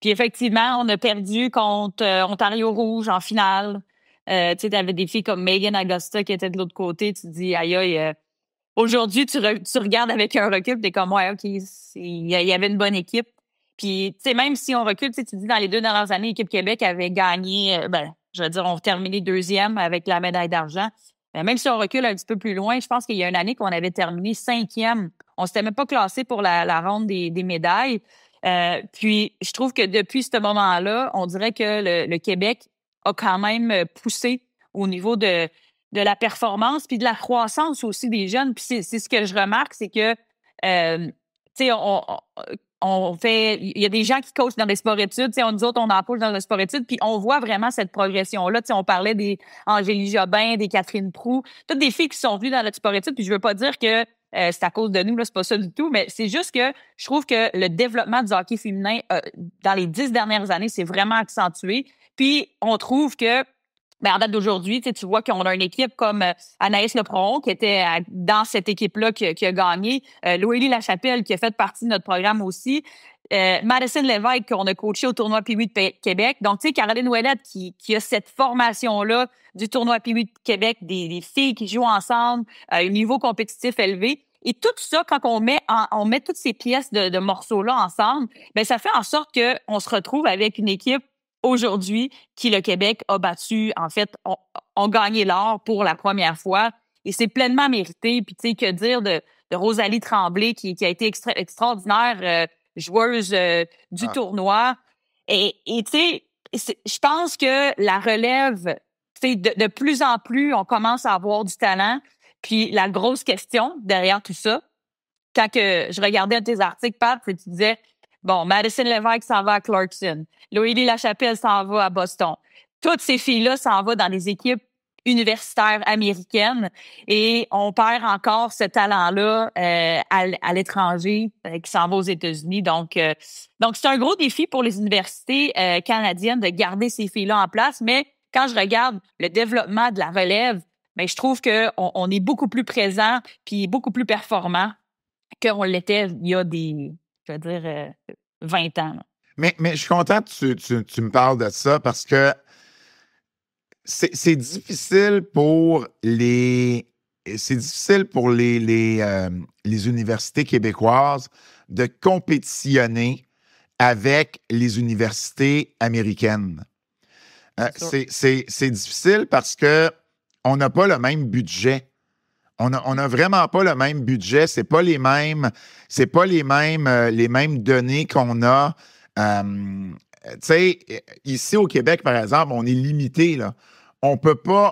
Puis effectivement, on a perdu contre Ontario Rouge en finale. Tu sais, t'avais des filles comme Megan Augusta qui étaient de l'autre côté. Tu te dis, aïe, aïe, aujourd'hui, tu regardes avec un recul, t'es comme, ouais, OK, il y avait une bonne équipe. Puis, tu sais, même si on recule, tu dis, dans les 2 dernières années, l'équipe Québec avait gagné, je veux dire, on terminé 2e avec la médaille d'argent. Même si on recule un petit peu plus loin, je pense qu'il y a une année qu'on avait terminé 5e. On ne s'était même pas classé pour la ronde des médailles. Puis, je trouve que depuis ce moment-là, on dirait que le Québec a quand même poussé au niveau de la performance puis de la croissance aussi des jeunes. Puis, c'est ce que je remarque, c'est que, tu sais, on fait... Il y a des gens qui coachent dans les sports-études. Tu sais, nous autres, on en coach dans les sports-études, puis on voit vraiment cette progression-là. Tu sais, on parlait des Angélie Jobin, des Catherine Proulx, toutes des filles qui sont venues dans le sport-études, puis je veux pas dire que c'est à cause de nous, là, c'est pas ça du tout, mais c'est juste que je trouve que le développement du hockey féminin dans les 10 dernières années, c'est vraiment accentué. Puis on trouve que en date d'aujourd'hui, tu vois qu'on a une équipe comme Anaïs Leproron qui était dans cette équipe-là qui a gagné. Loélie Lachapelle qui a fait partie de notre programme aussi. Madison Lévesque qu'on a coaché au tournoi Pee-Wee de Québec. Donc, tu sais, Caroline Ouellette qui a cette formation-là du tournoi Pee-Wee de Québec, des filles qui jouent ensemble, un niveau compétitif élevé. Et tout ça, quand on met toutes ces pièces de morceaux-là ensemble, ça fait en sorte qu'on se retrouve avec une équipe aujourd'hui qui, le Québec, a battu, en fait, ont gagné l'or pour la première fois. Et c'est pleinement mérité. Puis, tu sais, que dire de Rosalie Tremblay qui a été extraordinaire joueuse du tournoi. Et tu sais, je pense que la relève, tu sais, de plus en plus, on commence à avoir du talent. Puis la grosse question derrière tout ça, quand que je regardais un de tes articles, Pat, tu disais, bon, Madison Lévesque s'en va à Clarkson. Loélie Lachapelle s'en va à Boston. Toutes ces filles-là s'en vont dans des équipes universitaires américaines et on perd encore ce talent-là à l'étranger qui s'en va aux États-Unis. Donc, c'est un gros défi pour les universités canadiennes de garder ces filles-là en place. Mais quand je regarde le développement de la relève, je trouve qu'on est beaucoup plus présent puis beaucoup plus performant qu'on l'était il y a 20 ans. Là. Mais je suis content que tu me parles de ça parce que c'est difficile pour les universités québécoises de compétitionner avec les universités américaines. C'est difficile parce que on n'a pas le même budget. On a vraiment pas le même budget. C'est pas les mêmes données qu'on a. Tu sais, ici au Québec, par exemple, on est limité, là. on peut pas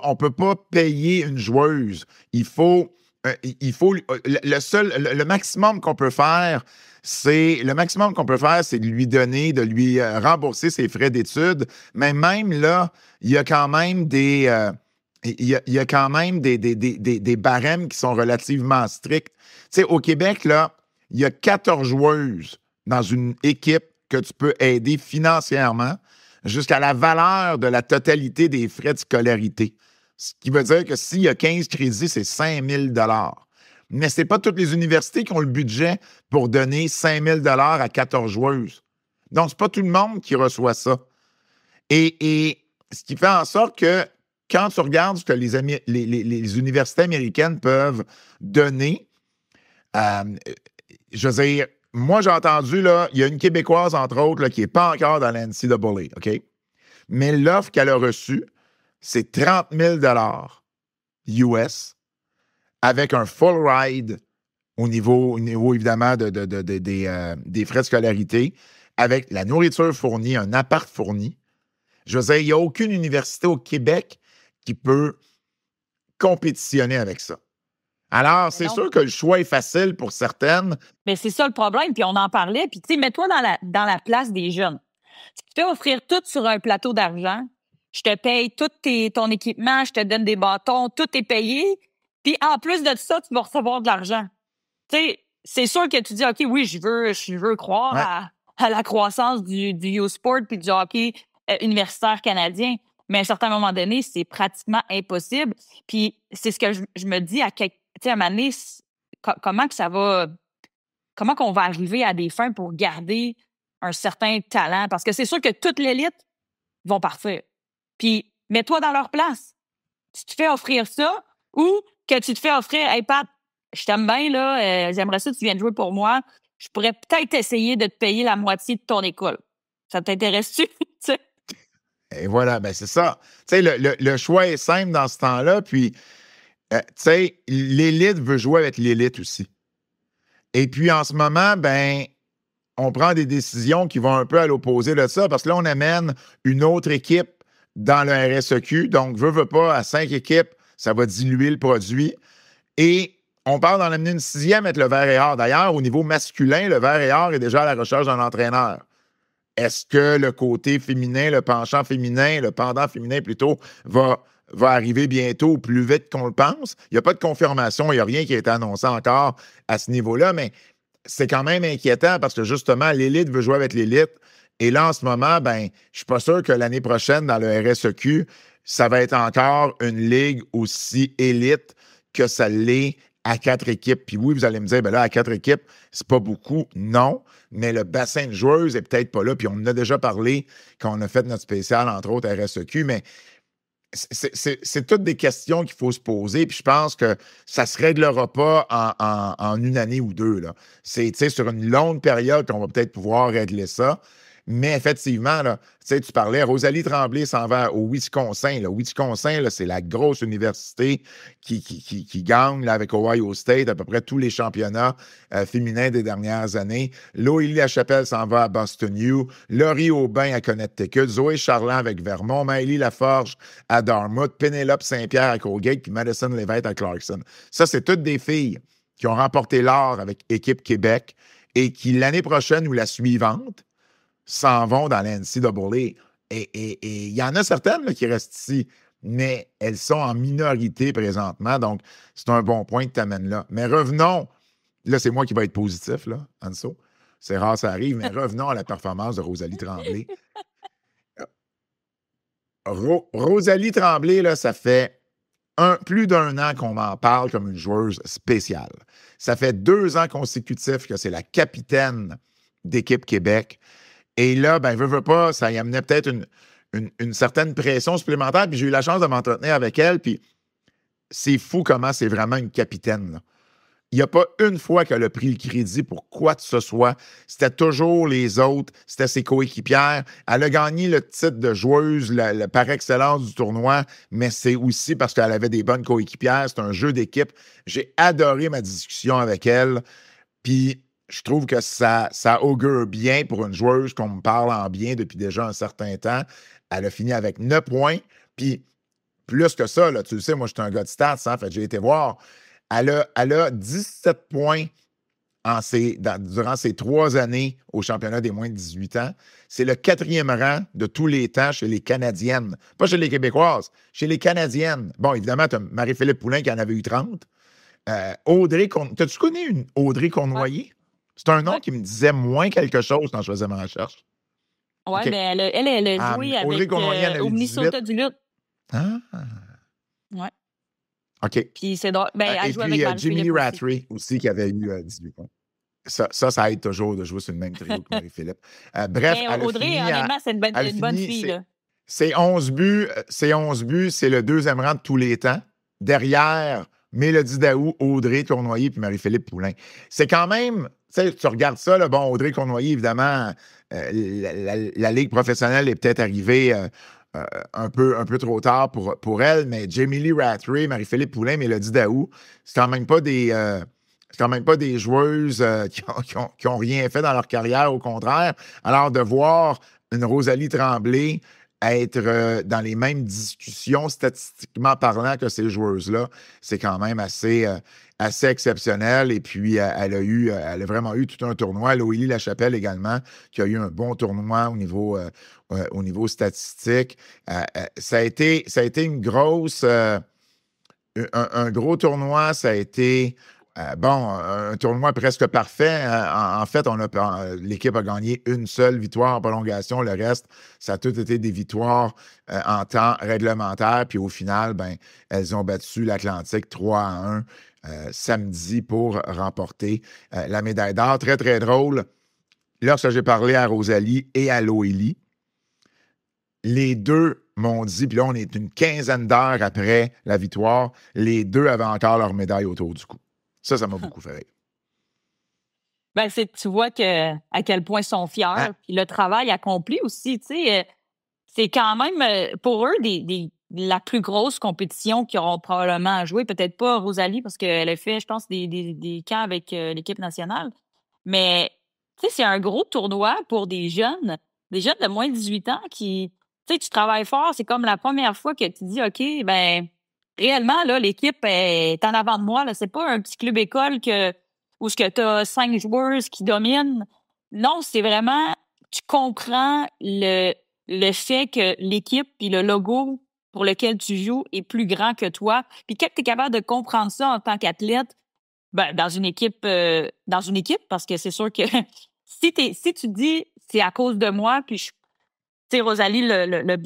payer une joueuse. Le maximum qu'on peut faire, c'est de lui donner, de lui rembourser ses frais d'études. Mais même là, il y a quand même il y a quand même des barèmes qui sont relativement stricts. Tu sais, au Québec, là, il y a 14 joueuses dans une équipe que tu peux aider financièrement jusqu'à la valeur de la totalité des frais de scolarité. Ce qui veut dire que s'il y a 15 crédits, c'est 5 000 $. Mais ce n'est pas toutes les universités qui ont le budget pour donner 5 000 $ à 14 joueuses. Donc, ce n'est pas tout le monde qui reçoit ça. Et ce qui fait en sorte que quand tu regardes ce que les universités américaines peuvent donner, je veux dire, moi, j'ai entendu, là, il y a une Québécoise, entre autres, là, qui n'est pas encore dans la NCAA, OK? Mais l'offre qu'elle a reçue, c'est 30 000 $ US avec un full ride au niveau évidemment, des frais de scolarité, avec la nourriture fournie, un appart fourni. Je veux dire, il n'y a aucune université au Québec qui peut compétitionner avec ça. Alors, c'est sûr que le choix est facile pour certaines. Mais c'est ça le problème, puis on en parlait. Puis, tu sais, mets-toi dans la place des jeunes. Si tu te fais offrir tout sur un plateau d'argent, je te paye tout ton équipement, je te donne des bâtons, tout est payé. Puis, en plus de ça, tu vas recevoir de l'argent. Tu sais, c'est sûr que tu dis, OK, oui, je veux croire à la croissance du U-Sport puis du hockey universitaire canadien. Mais à un certain moment donné, c'est pratiquement impossible. Puis, c'est ce que je me dis tu sais, à un moment donné, comment que ça va... Comment qu'on va arriver à des fins pour garder un certain talent? Parce que c'est sûr que toute l'élite vont partir. Puis, mets-toi dans leur place. Tu te fais offrir ça ou que tu te fais offrir, hey Pat, je t'aime bien, là, j'aimerais ça que tu viennes jouer pour moi. Je pourrais peut-être essayer de te payer la moitié de ton école. Ça t'intéresse-tu? Et voilà, ben c'est ça. Tu sais, le choix est simple dans ce temps-là. Puis, tu sais, l'élite veut jouer avec l'élite aussi. Et puis, en ce moment, ben, on prend des décisions qui vont un peu à l'opposé de ça, parce que là, on amène une autre équipe dans le RSEQ. Donc, veut pas, à 5 équipes, ça va diluer le produit. Et on parle d'en amener une 6e avec le vert et or. D'ailleurs, au niveau masculin, le vert et or est déjà à la recherche d'un entraîneur. Est-ce que le côté féminin, le penchant féminin, le pendant féminin plutôt, va arriver bientôt, plus vite qu'on le pense? Il n'y a pas de confirmation, il n'y a rien qui a été annoncé encore à ce niveau-là, mais c'est quand même inquiétant parce que justement, l'élite veut jouer avec l'élite. Et là, en ce moment, ben, je suis pas sûr que l'année prochaine, dans le RSEQ, ça va être encore une ligue aussi élite que ça l'est à 4 équipes. Puis oui, vous allez me dire, ben là, à 4 équipes, c'est pas beaucoup. Non, mais le bassin de joueuses est peut-être pas là. Puis on en a déjà parlé quand on a fait notre spécial, entre autres, à RSEQ, mais c'est toutes des questions qu'il faut se poser. Puis je pense que ça ne se réglera pas en une année ou deux, là. C'est sur une longue période qu'on va peut-être pouvoir régler ça. Mais effectivement, là, tu parlais, Rosalie Tremblay s'en va au Wisconsin. Le Wisconsin, là, c'est la grosse université qui gagne là, avec Ohio State à peu près tous les championnats féminins des dernières années. Loélie Lachapelle s'en va à Boston U. Laurie Aubin à Connecticut. Zoé Charland avec Vermont. Maëlie Laforge à Dartmouth. Pénélope Saint-Pierre à Colgate. Puis Madison Lévesque à Clarkson. Ça, c'est toutes des filles qui ont remporté l'or avec Équipe Québec et qui, l'année prochaine ou la suivante, s'en vont dans la NCAA. Et il y en a certaines là, qui restent ici, mais elles sont en minorité présentement. Donc, c'est un bon point que tu amènes là. Mais revenons, là, c'est moi qui vais être positif, là, Anso. C'est rare, ça arrive, mais revenons à la performance de Rosalie Tremblay. Rosalie Tremblay, là, ça fait plus d'1 an qu'on en parle comme une joueuse spéciale. Ça fait 2 ans consécutifs que c'est la capitaine d'Équipe Québec. Et là, ben, veut pas, ça y amenait peut-être une certaine pression supplémentaire. Puis j'ai eu la chance de m'entretenir avec elle. Puis c'est fou comment c'est vraiment une capitaine, là. Il n'y a pas une fois qu'elle a pris le crédit pour quoi que ce soit. C'était toujours les autres, c'était ses coéquipières. Elle a gagné le titre de joueuse par excellence du tournoi, mais c'est aussi parce qu'elle avait des bonnes coéquipières. C'est un jeu d'équipe. J'ai adoré ma discussion avec elle. Puis je trouve que ça augure bien pour une joueuse qu'on me parle en bien depuis déjà un certain temps. Elle a fini avec 9 points. Puis plus que ça, là, tu le sais, moi, je suis un gars de stats, hein, fait que j'ai été voir. Elle a 17 points durant ses 3 années au championnat des moins de 18 ans. C'est le 4e rang de tous les temps chez les Canadiennes. Pas chez les Québécoises, chez les Canadiennes. Bon, évidemment, tu as Marie-Philippe Poulin qui en avait eu 30. T'as-tu connu une Audrey Cournoyer? Ouais. C'est un nom Ouais. qui me disait moins quelque chose quand je faisais ma recherche. Ouais, OK. mais elle a joué Audrey avec Cournoyer en a au eu 18. Minnesota du Lutte. Ah, Ouais. OK. Puis c'est drôle. Ben, elle Et joue puis, avec Jimmy Lee Marie-Philippe aussi. Rattray aussi, qui avait eu 18 points. Ça aide toujours de jouer sur le même trio que Marie-Philippe. Bref, Mais elle a Audrey, fini honnêtement, c'est une bonne fille, là. c'est 11 buts. C'est 11 buts. C'est le 2e rang de tous les temps. Derrière Mélodie Daou, Audrey Cournoyer puis Marie-Philippe Poulin. C'est quand même... Tu regardes ça, là, bon, Audrey Cournoyer, évidemment, la Ligue professionnelle est peut-être arrivée un peu trop tard pour elle, mais Jamie Lee Rattray, Marie-Philippe Poulin, Mélodie Daou, c'est quand même pas des joueuses qui ont rien fait dans leur carrière, au contraire. Alors, de voir une Rosalie Tremblay être dans les mêmes discussions statistiquement parlant que ces joueuses-là, c'est quand même assez exceptionnel. Et puis, elle a vraiment eu tout un tournoi. Loélie Lachapelle également, qui a eu un bon tournoi au niveau statistique. Ça a été une grosse... un gros tournoi, ça a été... un tournoi presque parfait. En fait, l'équipe a gagné une seule victoire en prolongation. Le reste, ça a tout été des victoires en temps réglementaire. Puis au final, elles ont battu l'Atlantique 3-1 samedi pour remporter la médaille d'or. Très, très drôle. Lorsque j'ai parlé à Rosalie et à Loélie, les deux m'ont dit, puis là, on est une quinzaine d'heures après la victoire, les deux avaient encore leur médaille autour du cou. Ça m'a beaucoup fait rire. Ben, tu vois à quel point ils sont fiers. Hein? Puis le travail accompli aussi, tu sais, c'est quand même, pour eux, la plus grosse compétition qu'ils auront probablement à jouer. Peut-être pas Rosalie, parce qu'elle a fait, je pense, des camps avec l'équipe nationale. Mais, tu sais, c'est un gros tournoi pour des jeunes de moins de 18 ans qui, tu sais, tu travailles fort. C'est comme la première fois que tu dis, OK, ben, réellement, là, l'équipe est en avant de moi. Là. C'est pas un petit club école où tu as 5 joueurs qui dominent. Non, c'est vraiment, tu comprends le fait que l'équipe puis le logo pour lequel tu joues est plus grand que toi. Puis quand tu es capable de comprendre ça en tant qu'athlète, dans une équipe, parce que c'est sûr que si tu dis c'est à cause de moi, puis tu sais, Rosalie le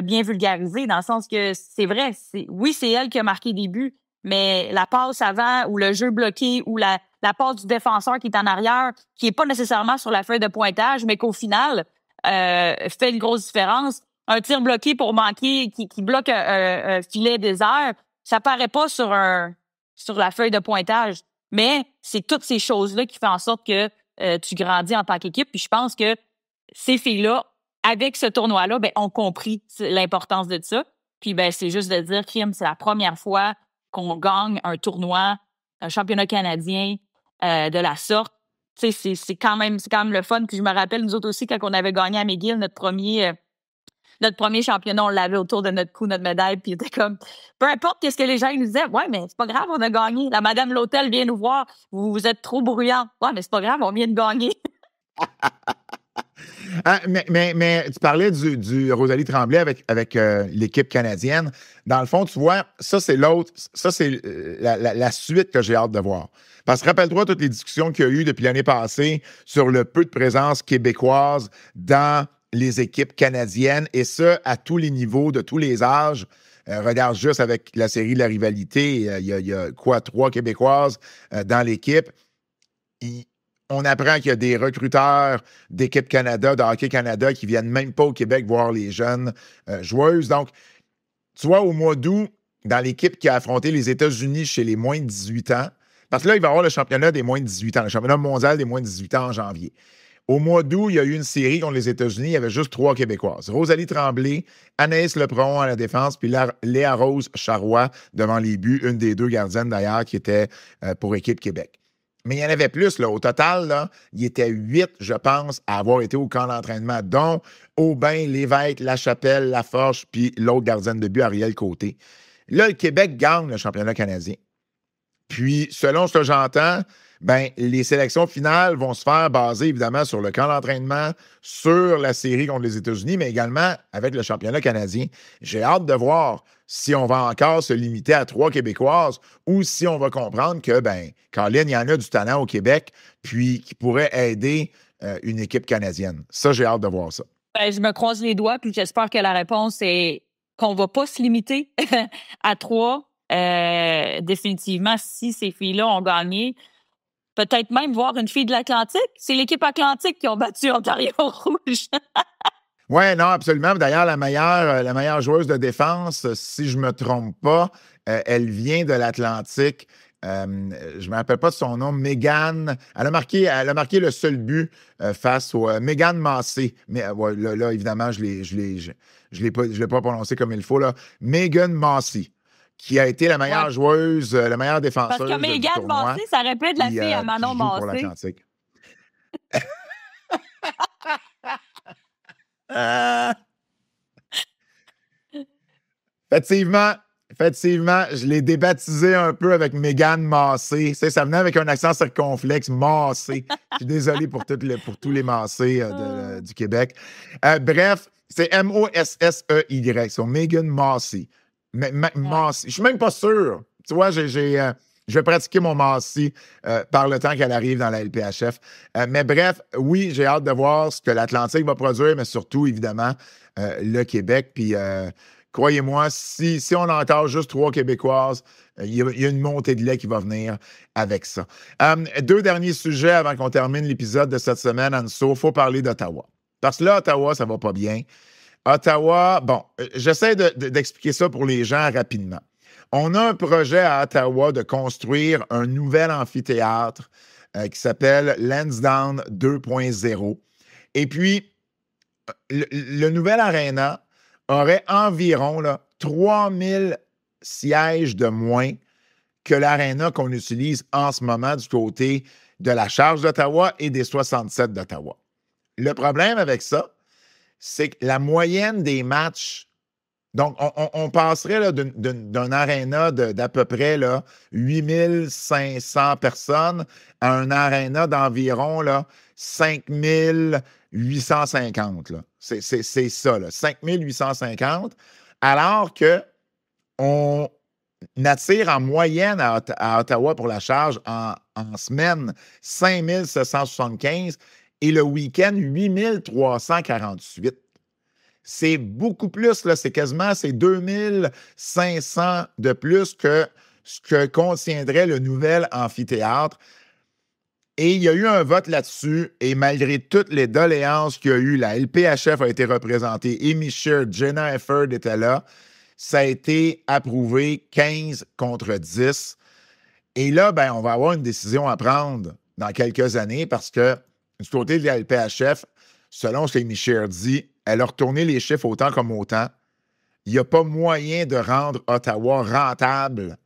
bien vulgarisé, dans le sens que c'est vrai, oui, c'est elle qui a marqué des buts, mais la passe avant ou le jeu bloqué ou la passe du défenseur qui est en arrière, qui est pas nécessairement sur la feuille de pointage, mais qu'au final fait une grosse différence. Un tir bloqué pour manquer, qui bloque un filet désert, ça paraît pas sur la feuille de pointage. Mais c'est toutes ces choses-là qui font en sorte que tu grandis en tant qu'équipe. Puis je pense que ces filles-là, avec ce tournoi-là, ont compris l'importance de ça. Puis c'est juste de dire, Kim, c'est la première fois qu'on gagne un tournoi, un championnat canadien de la sorte. Tu sais, c'est quand même le fun. Puis je me rappelle, nous autres aussi, quand on avait gagné à McGill notre premier championnat, on l'avait autour de notre cou, notre médaille, puis c'était comme, peu importe qu'est-ce que les gens nous disaient, ouais, mais c'est pas grave, on a gagné. La madame de l'hôtel vient nous voir, vous êtes trop bruyant. Ouais, mais c'est pas grave, on vient de gagner. Mais tu parlais du Rosalie Tremblay avec l'équipe canadienne. Dans le fond, tu vois, ça, c'est l'autre. Ça, c'est la suite que j'ai hâte de voir. Parce que rappelle-toi toutes les discussions qu'il y a eu depuis l'année passée sur le peu de présence québécoise dans les équipes canadiennes, et ça, à tous les niveaux, de tous les âges. Regarde juste avec la série de la rivalité, il y a 3 Québécoises dans l'équipe. On apprend qu'il y a des recruteurs d'Équipe Canada, de Hockey Canada, qui viennent même pas au Québec voir les jeunes joueuses. Donc, tu vois, au mois d'août, dans l'équipe qui a affronté les États-Unis chez les moins de 18 ans, parce que là, il va y avoir le championnat des moins de 18 ans, le championnat mondial des moins de 18 ans en janvier. Au mois d'août, il y a eu une série contre les États-Unis. Il y avait juste 3 Québécoises. Rosalie Tremblay, Anaïs Lepron à la défense, puis Léa Rose Charrois devant les buts, une des 2 gardiennes d'ailleurs qui était pour Équipe Québec. Mais il y en avait plus, là. Au total, là, il y était 8, je pense, à avoir été au camp d'entraînement, dont Aubin, Lévesque, Lachapelle, Laforge, puis l'autre gardienne de but, Ariel Côté. Là, le Québec gagne le championnat canadien. Puis, selon ce que j'entends, ben, les sélections finales vont se faire baser, évidemment, sur le camp d'entraînement, sur la série contre les États-Unis, mais également avec le championnat canadien. J'ai hâte de voir si on va encore se limiter à 3 Québécoises ou si on va comprendre que, ben, Colin, il y en a du talent au Québec, puis qui pourrait aider une équipe canadienne. Ça, j'ai hâte de voir ça. Ben, je me croise les doigts, puis j'espère que la réponse est qu'on ne va pas se limiter à 3. Définitivement, si ces filles-là ont gagné, peut-être même voir une fille de l'Atlantique. C'est l'équipe Atlantique qui ont battu Ontario Rouge. Oui, non, absolument. D'ailleurs, la meilleure joueuse de défense, si je ne me trompe pas, elle vient de l'Atlantique. Je ne me rappelle pas de son nom, Megan. Elle a marqué le seul but face au Megan Massé. Mais ouais, là, évidemment, je l'ai pas prononcé comme il faut. Là. Megan Massé, qui a été la meilleure joueuse, la meilleure défenseuse. Parce que Megan Massé, ça répète la fille à Manon Massé. Pour l'Atlantique. Effectivement, je l'ai débaptisé un peu avec Mégane Massé. Ça venait avec un accent circonflexe, Massé. Je suis désolé pour tous les Massé du Québec. Bref, c'est M-O-S-S-E-Y. C'est Mégane Massé. Massé. Je suis même pas sûr. Tu vois, je vais pratiquer mon Massé par le temps qu'elle arrive dans la LPHF. Mais bref, oui, j'ai hâte de voir ce que l'Atlantique va produire, mais surtout, évidemment, le Québec. Puis, croyez-moi, si on a encore juste 3 Québécoises, il y a une montée de lait qui va venir avec ça. 2 derniers sujets avant qu'on termine l'épisode de cette semaine, Anso. Il faut parler d'Ottawa. Parce que là, Ottawa, ça va pas bien. Ottawa, bon, j'essaie d'expliquer ça pour les gens rapidement. On a un projet à Ottawa de construire un nouvel amphithéâtre qui s'appelle Lansdowne 2.0. Et puis, le nouvel aréna aurait environ 3000 sièges de moins que l'aréna qu'on utilise en ce moment du côté de la Charge d'Ottawa et des 67 d'Ottawa. Le problème avec ça, c'est que la moyenne des matchs, donc on passerait d'un aréna d'à peu près 8500 personnes à un aréna d'environ 5850. C'est ça, 5850. Alors que on attire en moyenne à Ottawa pour la Charge en semaine 5775 et le week-end 8348. C'est beaucoup plus, c'est quasiment 2500 de plus que ce que contiendrait le nouvel amphithéâtre. Et il y a eu un vote là-dessus, et malgré toutes les doléances qu'il y a eu, la LPHF a été représentée, Amy Sheard, Jenna Efford était là, ça a été approuvé 15 contre 10. Et là, ben, on va avoir une décision à prendre dans quelques années parce que du côté de la LPHF, selon ce que Amy Sheard dit, elle a retourné les chiffres autant comme autant. Il n'y a pas moyen de rendre Ottawa rentable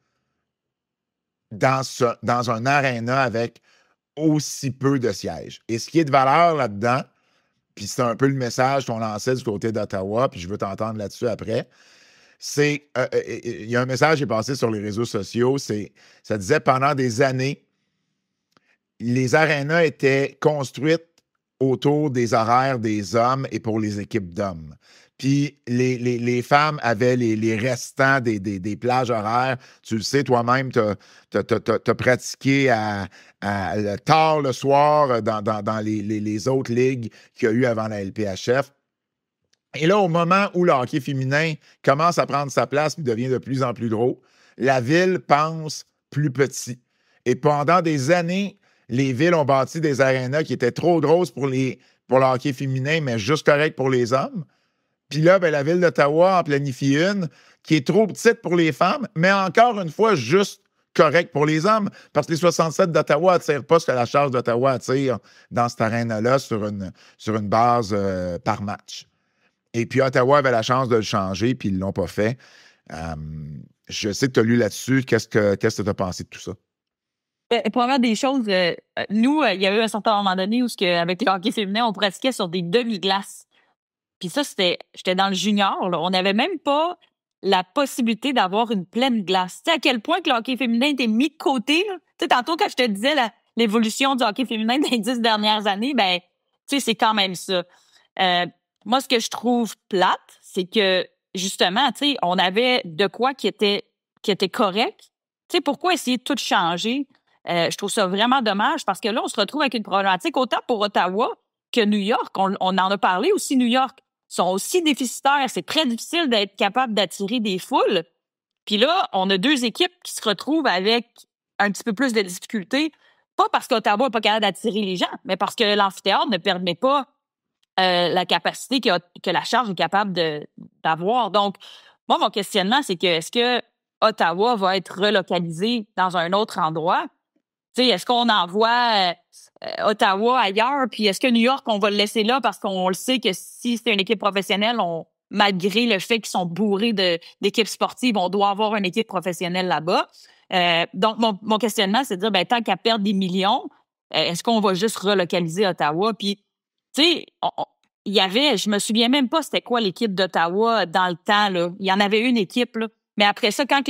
dans un aréna avec aussi peu de sièges. Et ce qui est de valeur là-dedans, puis c'est un peu le message qu'on lançait du côté d'Ottawa, puis je veux t'entendre là-dessus après, c'est, il y a un message qui est passé sur les réseaux sociaux, ça disait pendant des années, les arénas étaient construites autour des horaires des hommes et pour les équipes d'hommes. Puis les femmes avaient les restants des plages horaires. Tu le sais, toi-même, tu as pratiqué tard le soir dans les autres ligues qu'il y a eu avant la LPHF. Et là, au moment où le hockey féminin commence à prendre sa place et devient de plus en plus gros, la ville pense plus petit. Et pendant des années, les villes ont bâti des arénas qui étaient trop grosses pour le hockey féminin, mais juste correct pour les hommes. Puis là, ben, la ville d'Ottawa en planifie une qui est trop petite pour les femmes, mais encore une fois, juste correct pour les hommes, parce que les 67 d'Ottawa n'attirent pas ce que la Charge d'Ottawa attire dans cette aréna-là sur une base par match. Et puis Ottawa avait la chance de le changer, puis ils ne l'ont pas fait. Je sais que tu as lu là-dessus. Qu'est-ce que tu as pensé de tout ça? Première des choses, nous, il y a eu un certain moment donné où, avec le hockey féminin, on pratiquait sur des demi-glaces. Puis ça, j'étais dans le junior, là. On n'avait même pas la possibilité d'avoir une pleine glace. Tu sais, à quel point que le hockey féminin était mis de côté, là. Tu sais, tantôt, quand je te disais l'évolution du hockey féminin dans les 10 dernières années, ben, tu sais, c'est quand même ça. Moi, ce que je trouve plate, c'est que, justement, tu sais, on avait de quoi qui était correct. Tu sais, pourquoi essayer de tout changer? Je trouve ça vraiment dommage parce que là, on se retrouve avec une problématique autant pour Ottawa que New York. On en a parlé aussi, New York sont aussi déficitaires. C'est très difficile d'être capable d'attirer des foules. Puis là, on a deux équipes qui se retrouvent avec un petit peu plus de difficultés, pas parce qu'Ottawa n'est pas capable d'attirer les gens, mais parce que l'amphithéâtre ne permet pas la capacité que la charge est capable d'avoir. Donc, moi, mon questionnement, c'est que est-ce que Ottawa va être relocalisé dans un autre endroit? Tu sais, est-ce qu'on envoie Ottawa ailleurs, puis est-ce que New York, on va le laisser là parce qu'on le sait que si c'est une équipe professionnelle, malgré le fait qu'ils sont bourrés d'équipes sportives, on doit avoir une équipe professionnelle là-bas. Donc, mon questionnement, c'est de dire, ben, tant qu'à perdre des millions, est-ce qu'on va juste relocaliser Ottawa? Puis, tu sais, il y avait, je me souviens même pas c'était quoi l'équipe d'Ottawa dans le temps, là. Il y en avait une équipe, là. Mais après ça, quand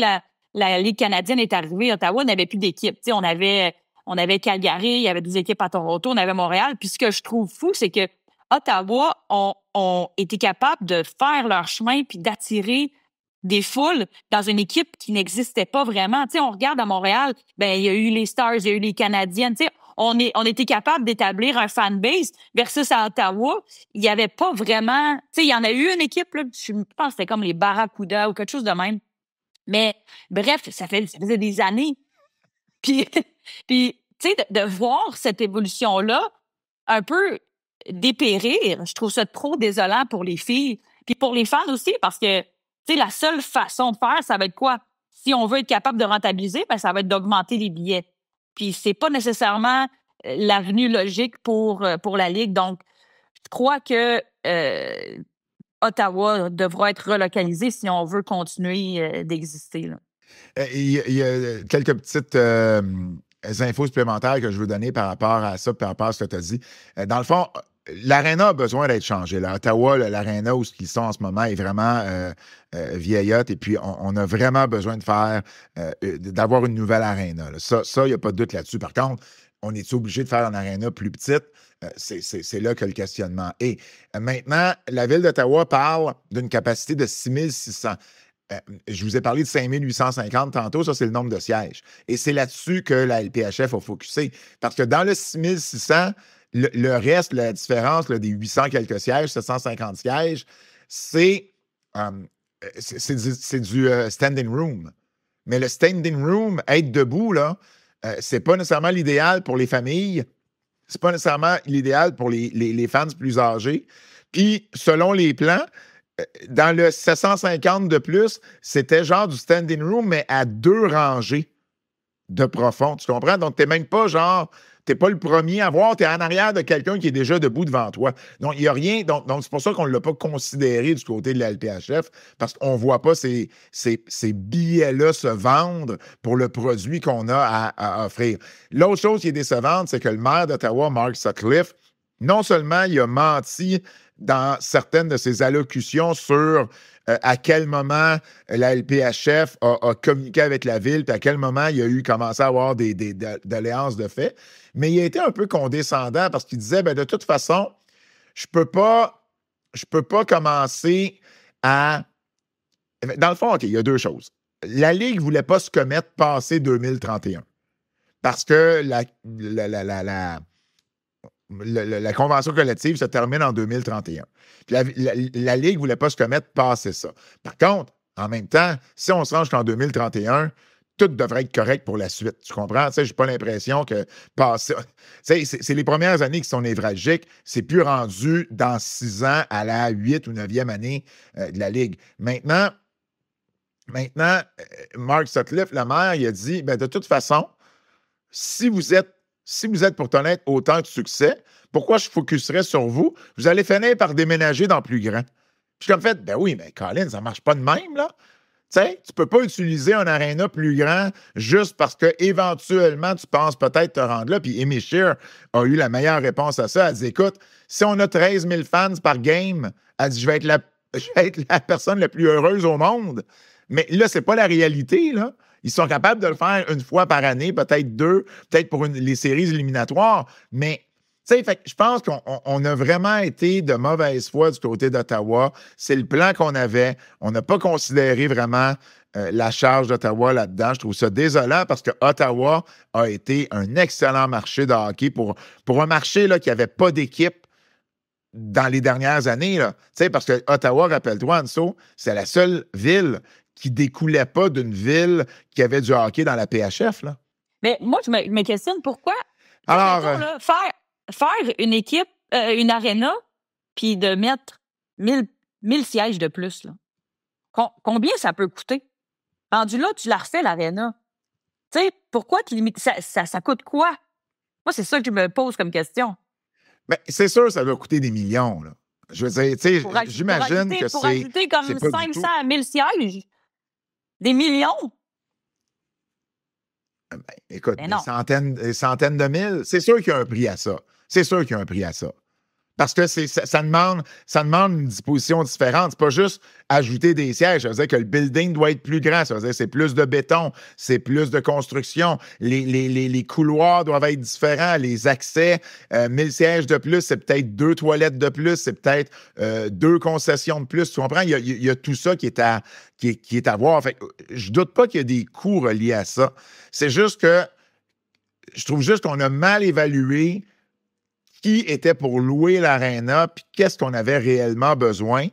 la Ligue canadienne est arrivée, Ottawa n'avait plus d'équipe. Tu sais, on avait Calgary, il y avait des équipes à Toronto, on avait Montréal. Puis ce que je trouve fou, c'est que Ottawa ont été capables de faire leur chemin puis d'attirer des foules dans une équipe qui n'existait pas vraiment. Tu sais, on regarde à Montréal, ben il y a eu les Stars, il y a eu les Canadiennes. Tu sais, on était capable d'établir un fanbase versus à Ottawa. Il n'y avait pas vraiment... Tu sais, il y en a eu une équipe, là, je pense que c'était comme les Barracuda ou quelque chose de même. Mais bref, ça faisait des années. Puis, tu sais, de voir cette évolution-là un peu dépérir, je trouve ça trop désolant pour les filles. Puis pour les fans aussi, parce que, tu sais, la seule façon de faire, ça va être quoi? Si on veut être capable de rentabiliser, ben, ça va être d'augmenter les billets. Puis c'est pas nécessairement l'avenue logique pour la Ligue. Donc, je crois que Ottawa devra être relocalisé si on veut continuer d'exister, là. Il y a quelques petites infos supplémentaires que je veux donner par rapport à ça, par rapport à ce que tu as dit. Dans le fond, l'aréna a besoin d'être changé. Là. Ottawa, l'aréna où ils sont en ce moment est vraiment vieillotte et puis on a vraiment besoin d'avoir une nouvelle aréna. Là. Ça, il n'y a pas de doute là-dessus. Par contre, on est obligé de faire une aréna plus petite? C'est là que le questionnement est. Maintenant, la Ville d'Ottawa parle d'une capacité de 6600. Je vous ai parlé de 5850 tantôt, ça, c'est le nombre de sièges. Et c'est là-dessus que la LPHF a focusé. Parce que dans le 6600, le reste, la différence là, des 800 quelques sièges, 750 sièges, c'est du standing room. Mais le standing room, être debout, là, c'est pas nécessairement l'idéal pour les familles. C'est pas nécessairement l'idéal pour les fans plus âgés. Puis, selon les plans, dans le 750 de plus, c'était genre du standing room, mais à 2 rangées de profond. Tu comprends? Donc, t'es même pas genre... T'es pas le premier à voir, t'es en arrière de quelqu'un qui est déjà debout devant toi. Donc, il n'y a rien... Donc, c'est pour ça qu'on ne l'a pas considéré du côté de la LPHF, parce qu'on ne voit pas ces billets-là se vendre pour le produit qu'on a à offrir. L'autre chose qui est décevante, c'est que le maire d'Ottawa, Mark Sutcliffe, non seulement il a menti dans certaines de ses allocutions sur à quel moment la LPHF a communiqué avec la Ville, puis à quel moment il a commencé à avoir des doléances de fait. Mais il a été un peu condescendant parce qu'il disait, ben, de toute façon, je peux pas commencer à... Dans le fond, OK, il y a deux choses. La Ligue ne voulait pas se commettre passer 2031 parce que la convention collective se termine en 2031. Puis la Ligue ne voulait pas se commettre passer ça. Par contre, en même temps, si on se rend jusqu'en 2031, tout devrait être correct pour la suite. Tu comprends? Je n'ai pas l'impression que passer... C'est les premières années qui sont névralgiques. C'est plus rendu dans 6 ans à la 8 ou 9e année de la Ligue. Maintenant, Mark Sutcliffe, le maire, il a dit, ben, de toute façon, si vous êtes, pour connaître autant de succès, pourquoi je focuserais sur vous? Vous allez finir par déménager dans plus grand. Puis je suis comme fait, ben oui, mais Colin, ça ne marche pas de même, là. Tu sais, tu peux pas utiliser un aréna plus grand juste parce que éventuellement tu penses peut-être te rendre là. Puis Amy Shear a eu la meilleure réponse à ça. Elle dit, écoute, si on a 13 000 fans par game, elle dit, je vais être la personne la plus heureuse au monde. Mais là, c'est pas la réalité, là. Ils sont capables de le faire une fois par année, peut-être deux, peut-être pour les séries éliminatoires. Mais tu sais, je pense qu'on a vraiment été de mauvaise foi du côté d'Ottawa. C'est le plan qu'on avait. On n'a pas considéré vraiment la charge d'Ottawa là-dedans. Je trouve ça désolant parce que Ottawa a été un excellent marché de hockey pour un marché là, qui n'avait pas d'équipe dans les dernières années. Tu sais, parce que Ottawa, rappelle-toi, Anso, c'est la seule ville qui découlait pas d'une ville qui avait du hockey dans la PHF. Là. Mais moi, je me questionne pourquoi. Alors, mettons, là, faire une équipe, une aréna, puis de mettre 1000 sièges de plus. Là. Combien ça peut coûter? Rendu là, tu la refais, l'aréna. Tu sais, pourquoi tu limites? Ça coûte quoi? Moi, c'est ça que je me pose comme question. Mais c'est sûr, ça doit coûter des millions. Là. Je veux dire, tu sais, j'imagine que c'est. Pour ajouter comme 500 à 1000 sièges, des millions. Ben, écoute, des centaines de mille, c'est sûr qu'il y a un prix à ça. C'est sûr qu'il y a un prix à ça. Parce que ça demande une disposition différente. C'est pas juste ajouter des sièges. Ça veut dire que le building doit être plus grand. Ça veut dire que c'est plus de béton, c'est plus de construction. Les couloirs doivent être différents. Les accès, 1000 sièges de plus, c'est peut-être 2 toilettes de plus, c'est peut-être 2 concessions de plus. Tu comprends? Il y a tout ça qui est à voir. Fait que, je doute pas qu'il y a des coûts reliés à ça. C'est juste que je trouve juste qu'on a mal évalué qui était pour louer l'aréna, puis qu'est-ce qu'on avait réellement besoin,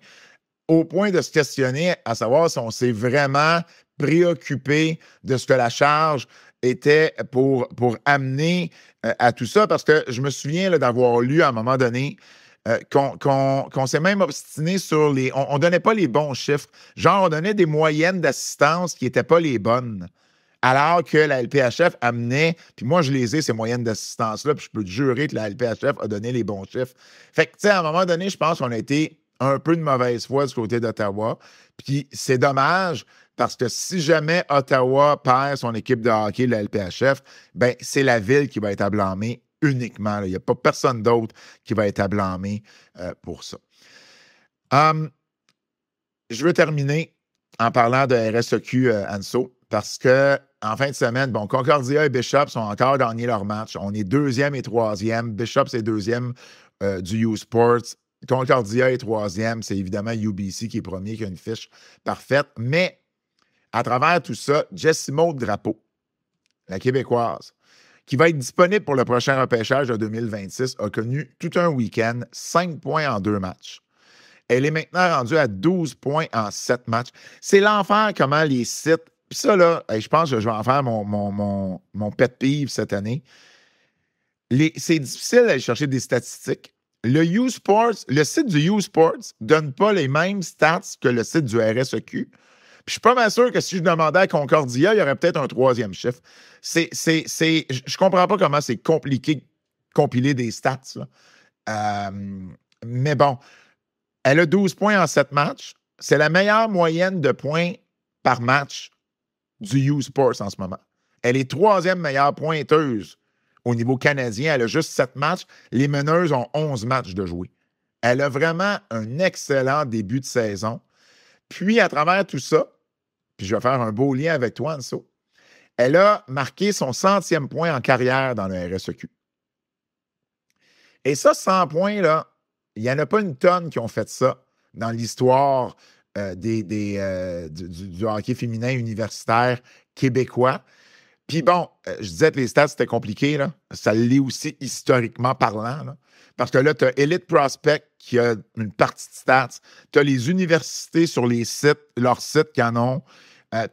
au point de se questionner à savoir si on s'est vraiment préoccupé de ce que la charge était pour amener à tout ça, parce que je me souviens là, d'avoir lu à un moment donné qu'on s'est même obstiné sur les... On donnait pas les bons chiffres. Genre, on donnait des moyennes d'assistance qui n'étaient pas les bonnes. Alors que la LPHF amenait, puis moi, je les ai, ces moyennes d'assistance-là, puis je peux te jurer que la LPHF a donné les bons chiffres. Fait que, tu sais, à un moment donné, je pense qu'on a été un peu de mauvaise foi du côté d'Ottawa. Puis c'est dommage, parce que si jamais Ottawa perd son équipe de hockey de la LPHF, ben c'est la ville qui va être à blâmer uniquement. Il n'y a pas personne d'autre qui va être à blâmer pour ça. Je veux terminer en parlant de RSEQ, Anso, parce que en fin de semaine, bon, Concordia et Bishop sont encore gagnés leur match. On est 2e et 3e. Bishop, c'est 2e du U-Sports. Concordia est 3e. C'est évidemment UBC qui est premier, qui a une fiche parfaite. Mais à travers tout ça, Jessimo Drapeau, la Québécoise, qui va être disponible pour le prochain repêchage de 2026, a connu tout un week-end, 5 points en 2 matchs. Elle est maintenant rendue à 12 points en 7 matchs. C'est l'enfer comment les sites... Puis ça, là, je pense que je vais en faire mon pet peeve cette année. C'est difficile d'aller chercher des statistiques. Le site du U-Sports ne donne pas les mêmes stats que le site du RSEQ. Puis je suis pas mal sûr que si je demandais à Concordia, il y aurait peut-être un 3e chiffre. Je comprends pas comment c'est compliqué de compiler des stats. Mais bon, elle a 12 points en 7 matchs. C'est la meilleure moyenne de points par match du U-Sports en ce moment. Elle est 3e meilleure pointeuse au niveau canadien. Elle a juste 7 matchs. Les meneuses ont 11 matchs de jouer. Elle a vraiment un excellent début de saison. Puis, à travers tout ça, puis je vais faire un beau lien avec toi, Anso, elle a marqué son 100e point en carrière dans le RSEQ. Et ça, 100 points, là, il n'y en a pas une tonne qui ont fait ça dans l'histoire du hockey féminin universitaire québécois. Puis bon, je disais que les stats, c'était compliqué, là. Ça l'est aussi historiquement parlant, là. Parce que là, tu as Elite Prospect qui a une partie de stats. Tu as les universités sur leurs sites qui en ont.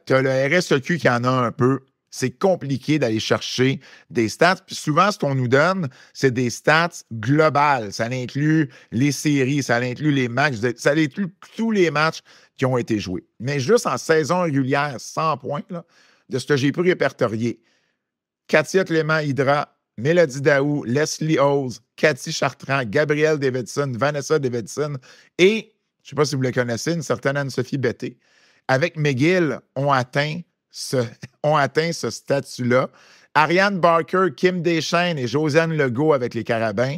Tu as le RSEQ qui en a un peu. C'est compliqué d'aller chercher des stats. Puis souvent, ce qu'on nous donne, c'est des stats globales. Ça inclut les séries, ça inclut les matchs, ça inclut tous les matchs qui ont été joués. Mais juste en saison régulière, 100 points, là, de ce que j'ai pu répertorier. Katia Clément-Hydra, Mélodie Daou, Leslie Hose, Cathy Chartrand, Gabrielle Davidson, Vanessa Davidson et, je ne sais pas si vous les connaissez, une certaine Anne-Sophie Betté. avec McGill, ont atteint ce statut-là. Ariane Barker, Kim Deschênes et Josiane Legault avec les Carabins.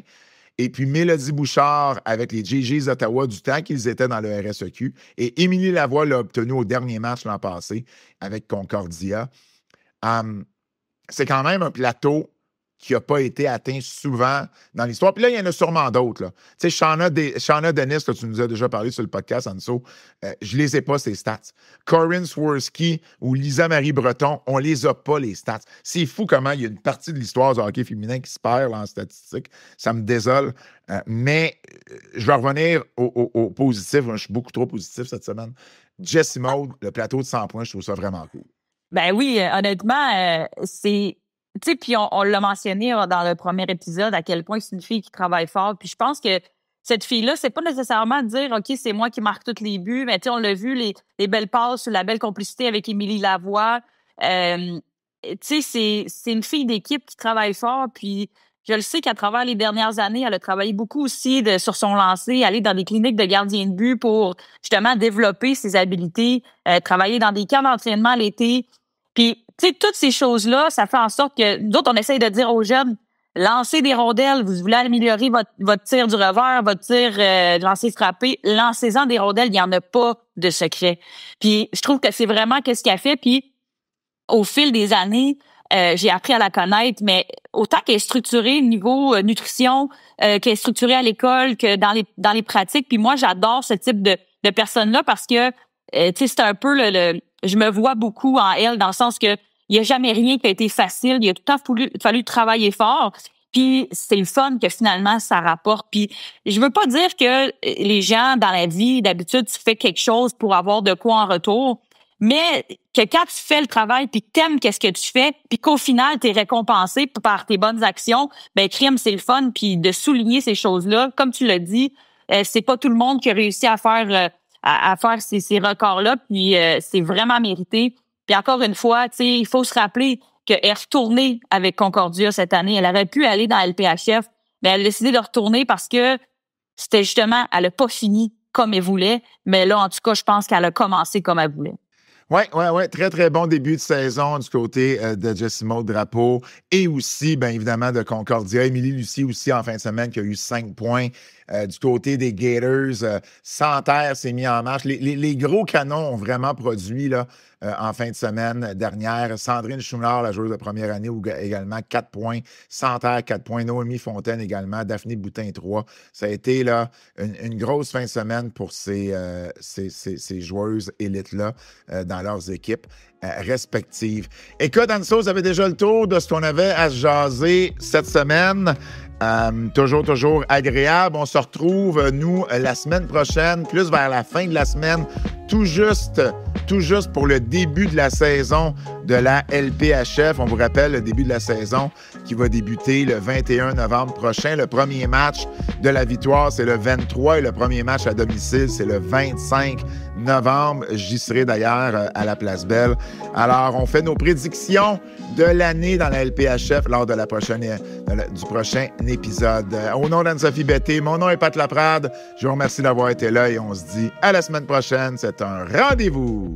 Et puis Mélodie Bouchard avec les GGs d'Ottawa du temps qu'ils étaient dans le RSEQ. Et Émilie Lavoie l'a obtenu au dernier match l'an passé avec Concordia. C'est quand même un plateau qui n'a pas été atteint souvent dans l'histoire. Puis là, il y en a sûrement d'autres. Tu sais, Shauna Dennis, là, tu nous as déjà parlé sur le podcast, Anso, je ne les ai pas, ces stats. Corinne Swirsky ou Lisa-Marie Breton, on ne les a pas, les stats. C'est fou comment il y a une partie de l'histoire du hockey féminin qui se perd là, en statistiques. Ça me désole. Mais je vais revenir au positif. Je suis beaucoup trop positif cette semaine. Jessie Maude, le plateau de 100 points, je trouve ça vraiment cool. Ben oui, honnêtement, c'est... Tu sais, puis on l'a mentionné dans le premier épisode, à quel point c'est une fille qui travaille fort. Puis je pense que cette fille-là, c'est pas nécessairement de dire, OK, c'est moi qui marque tous les buts, mais tu sais, on l'a vu, les belles passes, la belle complicité avec Émilie Lavoie. Tu sais, c'est une fille d'équipe qui travaille fort. Puis je le sais qu'à travers les dernières années, elle a travaillé beaucoup aussi sur son lancer, aller dans des cliniques de gardien de but pour justement développer ses habiletés, travailler dans des camps d'entraînement l'été. Puis, tu sais, toutes ces choses-là, ça fait en sorte que nous autres, on essaye de dire aux jeunes, lancez des rondelles, vous voulez améliorer votre tir du revers, votre tir de lancer frappé, lancez-en des rondelles, il n'y en a pas de secret. Puis, je trouve que c'est vraiment qu'est-ce qu'elle fait. Puis, au fil des années, j'ai appris à la connaître, mais autant qu'elle est structurée niveau nutrition, qu'elle est structurée à l'école, que dans les pratiques. Puis moi, j'adore ce type de personnes-là parce que, tu sais, c'est un peu je me vois beaucoup en elle dans le sens que il n'y a jamais rien qui a été facile. Il a tout le temps fallu travailler fort. Puis c'est le fun que finalement ça rapporte. Puis je veux pas dire que les gens dans la vie, d'habitude, tu fais quelque chose pour avoir de quoi en retour. Mais que quand tu fais le travail puis que t'aimes qu'est-ce que tu fais puis qu'au final t'es récompensé par tes bonnes actions, ben crime, c'est le fun. Puis de souligner ces choses-là, comme tu l'as dit, c'est pas tout le monde qui a réussi à faire ces records-là, puis c'est vraiment mérité. Puis encore une fois, tu sais, il faut se rappeler qu'elle est retournée avec Concordia cette année. Elle aurait pu aller dans LPHF, mais elle a décidé de retourner parce que c'était justement, elle a pas fini comme elle voulait, mais là, en tout cas, je pense qu'elle a commencé comme elle voulait. Oui. Très, très bon début de saison du côté de Jessie Maude Drapeau et aussi, bien évidemment, de Concordia. Émilie Lucie aussi en fin de semaine qui a eu 5 points. Du côté des Gators, Santerre s'est mis en marche. Les gros canons ont vraiment produit là, en fin de semaine dernière. Sandrine Chouinard, la joueuse de première année, également 4 points. Santerre, 4 points. Noémie Fontaine également. Daphné Boutin, 3. Ça a été là, une grosse fin de semaine pour ces joueuses élites-là dans leurs équipes respectives. Écoute, Anso, vous avez déjà le tour de ce qu'on avait à se jaser cette semaine. Toujours agréable. On se retrouve, nous, la semaine prochaine, plus vers la fin de la semaine, tout juste pour le début de la saison de la LPHF. On vous rappelle le début de la saison qui va débuter le 21 novembre prochain. Le premier match de la victoire, c'est le 23 et le premier match à domicile, c'est le 25 novembre. J'y serai d'ailleurs à la Place Belle. Alors, on fait nos prédictions de l'année dans la LPHF lors de du prochain épisode. Au nom d'Anne-Sophie Betté, mon nom est Pat Laprade. Je vous remercie d'avoir été là et on se dit à la semaine prochaine. C'est un rendez-vous.